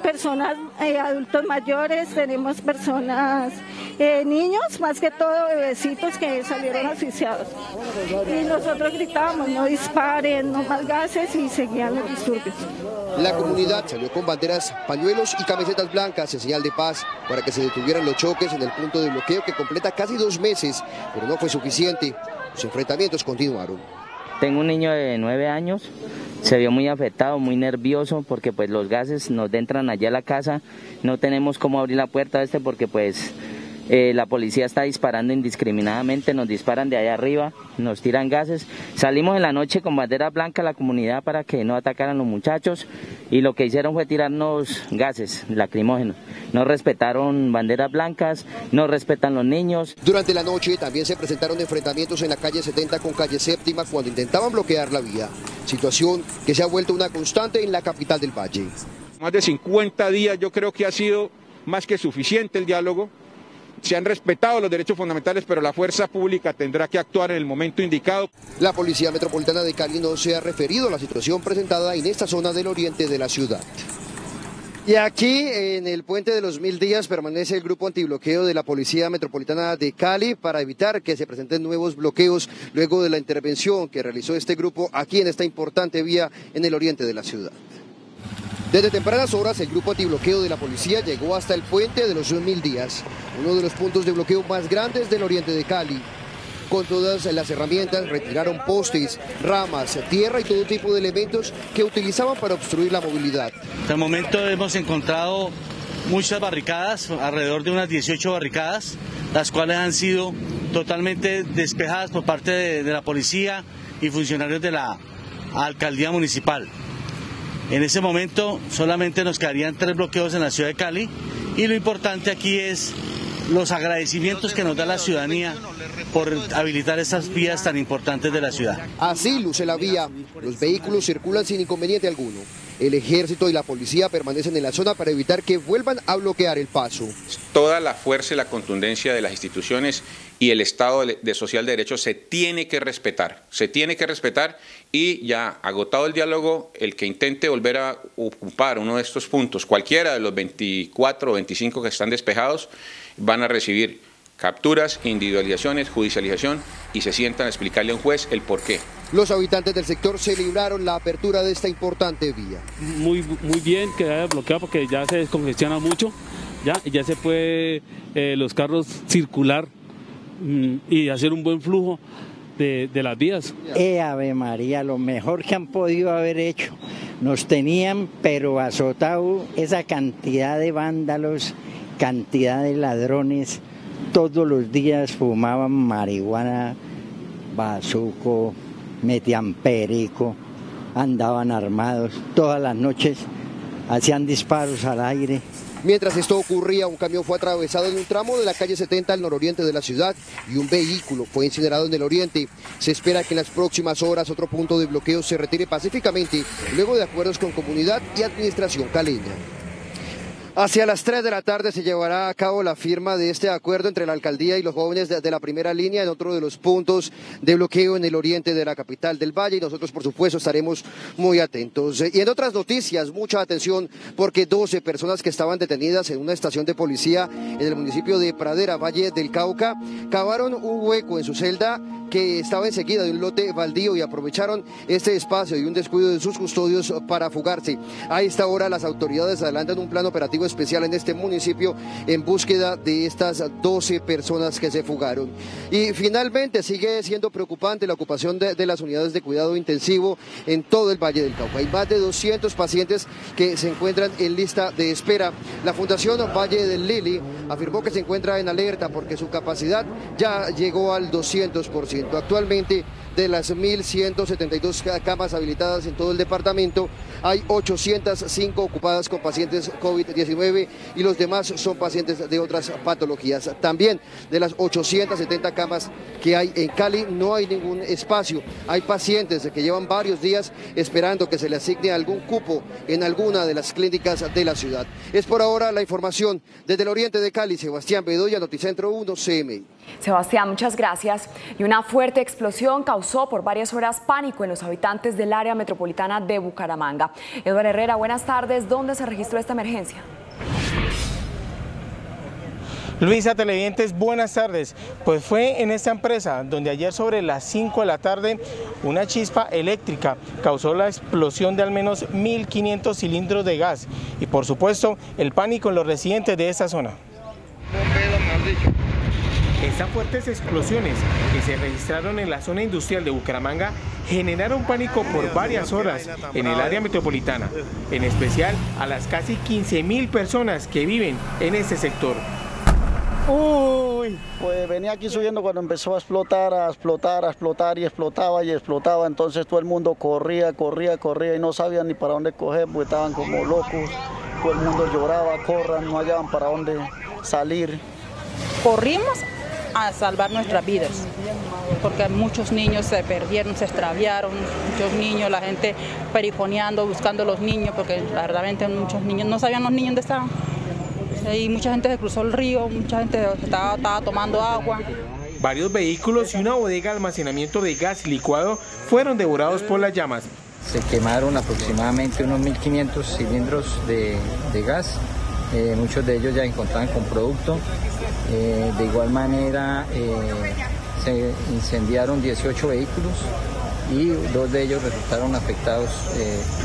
[SPEAKER 11] personas, adultos mayores, tenemos personas, niños, más que todo bebecitos que salieron asfixiados. Y nosotros gritábamos, no disparen, no más gases, y seguían los disturbios.
[SPEAKER 23] La comunidad salió con banderas, pañuelos y camisetas blancas en señal de paz para que se detuvieran los choques en el punto de bloqueo que completa casi 2 meses, pero no fue suficiente. Los enfrentamientos continuaron.
[SPEAKER 15] Tengo un niño de 9 años, se vio muy afectado, muy nervioso porque pues los gases nos entran allá a la casa, no tenemos cómo abrir la puerta porque pues la policía está disparando indiscriminadamente, nos disparan de allá arriba, nos tiran gases. Salimos en la noche con bandera blanca a la comunidad para que no atacaran los muchachos y lo que hicieron fue tirarnos gases lacrimógenos. No respetaron banderas blancas, no respetan los niños.
[SPEAKER 23] Durante la noche también se presentaron enfrentamientos en la calle 70 con calle Séptima cuando intentaban bloquear la vía, situación que se ha vuelto una constante en la capital del Valle.
[SPEAKER 16] Más de 50 días yo creo que ha sido más que suficiente el diálogo. Se han respetado los derechos fundamentales, pero la fuerza pública tendrá que actuar en el momento indicado.
[SPEAKER 23] La Policía Metropolitana de Cali no se ha referido a la situación presentada en esta zona del oriente de la ciudad. Y aquí, en el Puente de los 1000 Días, permanece el grupo antibloqueo de la Policía Metropolitana de Cali para evitar que se presenten nuevos bloqueos luego de la intervención que realizó este grupo aquí en esta importante vía en el oriente de la ciudad. Desde tempranas horas, el grupo antibloqueo de la policía llegó hasta el Puente de los 1000 Días, uno de los puntos de bloqueo más grandes del oriente de Cali. Con todas las herramientas retiraron postes, ramas, tierra y todo tipo de elementos que utilizaban para obstruir la movilidad.
[SPEAKER 17] Hasta el momento hemos encontrado muchas barricadas, alrededor de unas 18 barricadas, las cuales han sido totalmente despejadas por parte de la policía y funcionarios de la alcaldía municipal. En ese momento solamente nos quedarían 3 bloqueos en la ciudad de Cali y lo importante aquí es los agradecimientos que nos da la ciudadanía por habilitar estas vías tan importantes de la ciudad.
[SPEAKER 23] Así luce la vía, los vehículos circulan sin inconveniente alguno. El ejército y la policía permanecen en la zona para evitar que vuelvan a bloquear el paso.
[SPEAKER 18] Toda la fuerza y la contundencia de las instituciones y el Estado de social de derecho se tiene que respetar y ya agotado el diálogo, el que intente volver a ocupar uno de estos puntos, cualquiera de los 24 o 25 que están despejados, van a recibir capturas, individualizaciones, judicialización y se sientan a explicarle a un juez el porqué.
[SPEAKER 23] Los habitantes del sector celebraron la apertura de esta importante vía.
[SPEAKER 19] Muy bien que haya bloqueado porque ya se descongestiona mucho, ya se puede los carros circular y hacer un buen flujo de las vías.
[SPEAKER 28] Ave María, lo mejor que han podido haber hecho. Nos tenían pero azotado esa cantidad de vándalos, cantidad de ladrones. Todos los días fumaban marihuana, bazuco, metían perico, andaban armados, todas las noches hacían disparos al aire.
[SPEAKER 23] Mientras esto ocurría, un camión fue atravesado en un tramo de la calle 70 al nororiente de la ciudad y un vehículo fue incinerado en el oriente. Se espera que en las próximas horas otro punto de bloqueo se retire pacíficamente, luego de acuerdos con comunidad y administración caleña. Hacia las 3 de la tarde se llevará a cabo la firma de este acuerdo entre la alcaldía y los jóvenes de la primera línea en otro de los puntos de bloqueo en el oriente de la capital del Valle, y nosotros por supuesto estaremos muy atentos. Y en otras noticias, mucha atención, porque 12 personas que estaban detenidas en una estación de policía en el municipio de Pradera, Valle del Cauca, cavaron un hueco en su celda que estaba enseguida de un lote baldío y aprovecharon este espacio y un descuido de sus custodios para fugarse. A esta hora las autoridades adelantan un plan operativo especial en este municipio en búsqueda de estas 12 personas que se fugaron. Y finalmente sigue siendo preocupante la ocupación de las unidades de cuidado intensivo en todo el Valle del Cauca. Hay más de 200 pacientes que se encuentran en lista de espera. La Fundación Valle del Lili afirmó que se encuentra en alerta porque su capacidad ya llegó al 200%. Actualmente, de las 1.172 camas habilitadas en todo el departamento, hay 805 ocupadas con pacientes COVID-19 y los demás son pacientes de otras patologías. También de las 870 camas que hay en Cali no hay ningún espacio. Hay pacientes que llevan varios días esperando que se les asigne algún cupo en alguna de las clínicas de la ciudad. Es por ahora la información desde el oriente de Cali. Sebastián Bedoya, Noticentro 1, CMI.
[SPEAKER 4] Sebastián, muchas gracias. Y una fuerte explosión causó por varias horas pánico en los habitantes del área metropolitana de Bucaramanga. Eduardo Herrera, buenas tardes. ¿Dónde se registró esta emergencia?
[SPEAKER 2] Luisa, televidentes, buenas tardes. Pues fue en esta empresa donde ayer sobre las 5 de la tarde una chispa eléctrica causó la explosión de al menos 1.500 cilindros de gas y por supuesto el pánico en los residentes de esta zona. Estas fuertes explosiones que se registraron en la zona industrial de Bucaramanga generaron pánico por varias horas en el área metropolitana, en especial a las casi 15.000 personas que viven en este sector.
[SPEAKER 3] Uy, pues venía aquí subiendo cuando empezó a explotar y explotaba, entonces todo el mundo corría y no sabían ni para dónde coger, porque estaban como locos, todo el mundo lloraba, corran, no hallaban para dónde salir.
[SPEAKER 12] Corrimos a salvar nuestras vidas, porque muchos niños se perdieron, se extraviaron, muchos niños, la gente perifoneando, buscando a los niños, porque verdaderamente muchos niños no sabían los niños dónde estaban. Y mucha gente se cruzó el río, mucha gente estaba tomando agua.
[SPEAKER 2] Varios vehículos y una bodega de almacenamiento de gas licuado fueron devorados por las llamas.
[SPEAKER 13] Se quemaron aproximadamente unos 1.500 cilindros de gas, muchos de ellos ya encontraban con producto. De igual manera se incendiaron 18 vehículos y 2 de ellos resultaron afectados,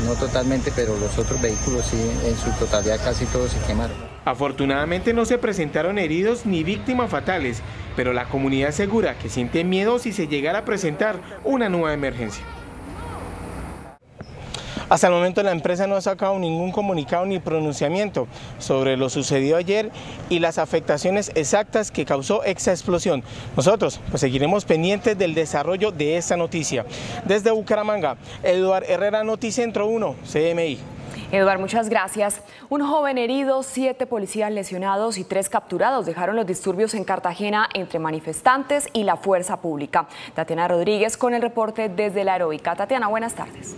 [SPEAKER 13] no totalmente, pero los otros vehículos sí, en su totalidad casi todos se quemaron.
[SPEAKER 2] Afortunadamente no se presentaron heridos ni víctimas fatales, pero la comunidad asegura que siente miedo si se llegara a presentar una nueva emergencia. Hasta el momento la empresa no ha sacado ningún comunicado ni pronunciamiento sobre lo sucedido ayer y las afectaciones exactas que causó esta explosión. Nosotros pues seguiremos pendientes del desarrollo de esta noticia. Desde Bucaramanga, Eduardo Herrera, Noticentro 1, CMI.
[SPEAKER 4] Eduardo, muchas gracias. Un joven herido, 7 policías lesionados y 3 capturados dejaron los disturbios en Cartagena entre manifestantes y la fuerza pública. Tatiana Rodríguez con el reporte desde la Heroica. Tatiana, buenas tardes.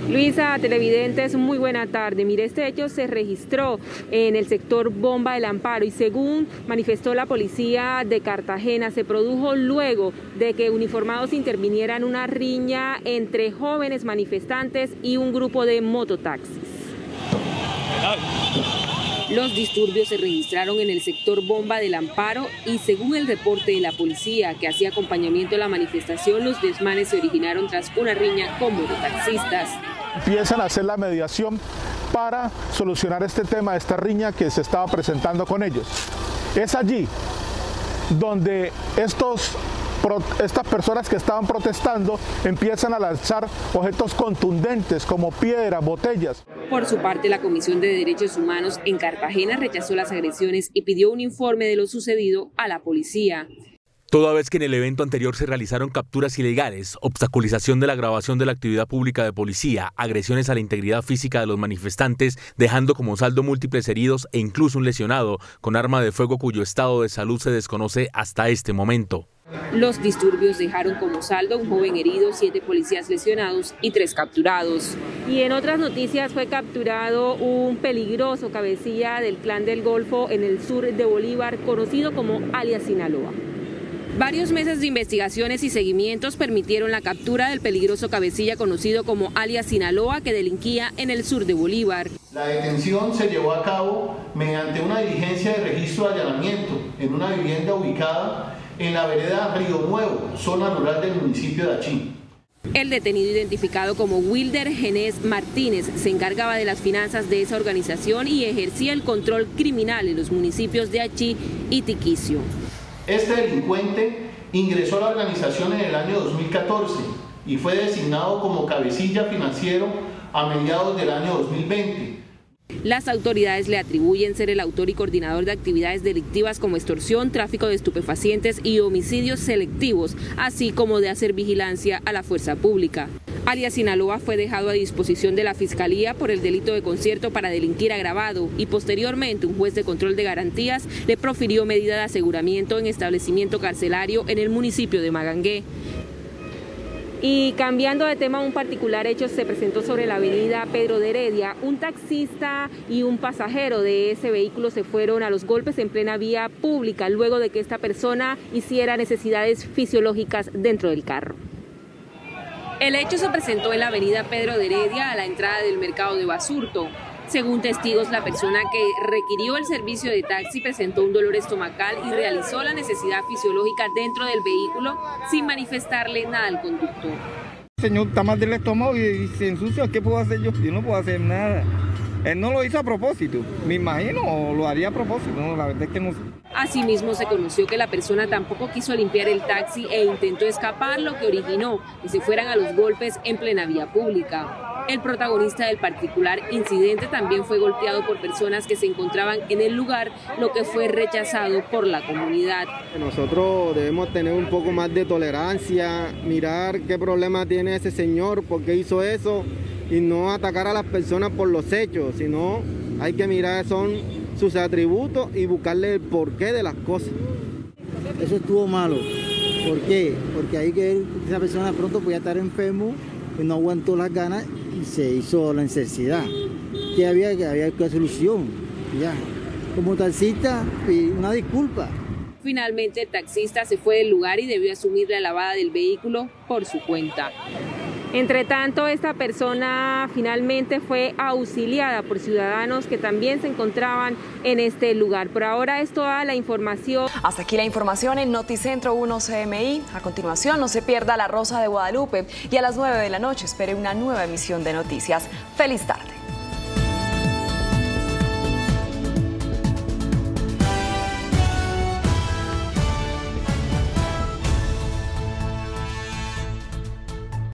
[SPEAKER 20] Luisa, televidentes, muy buena tarde. Mire, este hecho se registró en el sector Bomba del Amparo y según manifestó la policía de Cartagena, se produjo luego de que uniformados intervinieran una riña entre jóvenes manifestantes y un grupo de mototaxis. Los disturbios se registraron en el sector Bomba del Amparo y según el reporte de la policía que hacía acompañamiento a la manifestación, los desmanes se originaron tras una riña con mototaxistas.
[SPEAKER 21] Empiezan a hacer la mediación para solucionar este tema, esta riña que se estaba presentando con ellos. Es allí donde estas personas que estaban protestando empiezan a lanzar objetos contundentes como piedras, botellas.
[SPEAKER 20] Por su parte, la Comisión de Derechos Humanos en Cartagena rechazó las agresiones y pidió un informe de lo sucedido a la policía.
[SPEAKER 22] Toda vez que en el evento anterior se realizaron capturas ilegales, obstaculización de la grabación de la actividad pública de policía, agresiones a la integridad física de los manifestantes, dejando como saldo múltiples heridos e incluso un lesionado con arma de fuego cuyo estado de salud se desconoce hasta este momento.
[SPEAKER 20] Los disturbios dejaron como saldo un joven herido, 7 policías lesionados y 3 capturados. Y en otras noticias fue capturado un peligroso cabecilla del Clan del Golfo en el sur de Bolívar, conocido como alias Sinaloa. Varios meses de investigaciones y seguimientos permitieron la captura del peligroso cabecilla conocido como alias Sinaloa, que delinquía en el sur de Bolívar.
[SPEAKER 21] La detención se llevó a cabo mediante una diligencia de registro de allanamiento en una vivienda ubicada en la vereda Río Nuevo, zona rural del municipio de Achí.
[SPEAKER 20] El detenido, identificado como Wilder Genés Martínez, se encargaba de las finanzas de esa organización y ejercía el control criminal en los municipios de Achí y Tiquicio.
[SPEAKER 21] Este delincuente ingresó a la organización en el año 2014 y fue designado como cabecilla financiero a mediados del año 2020.
[SPEAKER 20] Las autoridades le atribuyen ser el autor y coordinador de actividades delictivas como extorsión, tráfico de estupefacientes y homicidios selectivos, así como de hacer vigilancia a la fuerza pública. Alias Sinaloa fue dejado a disposición de la Fiscalía por el delito de concierto para delinquir agravado y posteriormente un juez de control de garantías le profirió medida de aseguramiento en establecimiento carcelario en el municipio de Magangué. Y cambiando de tema, un particular hecho se presentó sobre la avenida Pedro de Heredia. Un taxista y un pasajero de ese vehículo se fueron a los golpes en plena vía pública luego de que esta persona hiciera necesidades fisiológicas dentro del carro. El hecho se presentó en la avenida Pedro de Heredia a la entrada del mercado de Basurto. Según testigos, la persona que requirió el servicio de taxi presentó un dolor estomacal y realizó la necesidad fisiológica dentro del vehículo sin manifestarle nada al conductor.
[SPEAKER 1] El señor está mal del estómago y se ensucia. ¿Qué puedo hacer yo? Yo no puedo hacer nada. Él no lo hizo a propósito, me imagino, o lo haría a propósito, no, la verdad es que no sé.
[SPEAKER 20] Asimismo, se conoció que la persona tampoco quiso limpiar el taxi e intentó escapar, lo que originó que se fueran a los golpes en plena vía pública. El protagonista del particular incidente también fue golpeado por personas que se encontraban en el lugar, lo que fue rechazado por la comunidad.
[SPEAKER 1] Nosotros debemos tener un poco más de tolerancia, mirar qué problema tiene ese señor, por qué hizo eso, y no atacar a las personas por los hechos, sino hay que mirar son sus atributos y buscarle el porqué de las cosas.
[SPEAKER 5] Eso estuvo malo. ¿Por qué? Porque hay que ver que esa persona pronto podía estar enfermo, y no aguantó las ganas y se hizo la necesidad. Que había que solución. Ya. Como taxista, una disculpa.
[SPEAKER 20] Finalmente, el taxista se fue del lugar y debió asumir la lavada del vehículo por su cuenta. Entre tanto, esta persona finalmente fue auxiliada por ciudadanos que también se encontraban en este lugar. Por ahora es toda la información.
[SPEAKER 4] Hasta aquí la información en Noticentro 1 CMI. A continuación, no se pierda La Rosa de Guadalupe y a las 9 de la noche espere una nueva emisión de noticias. ¡Feliz tarde!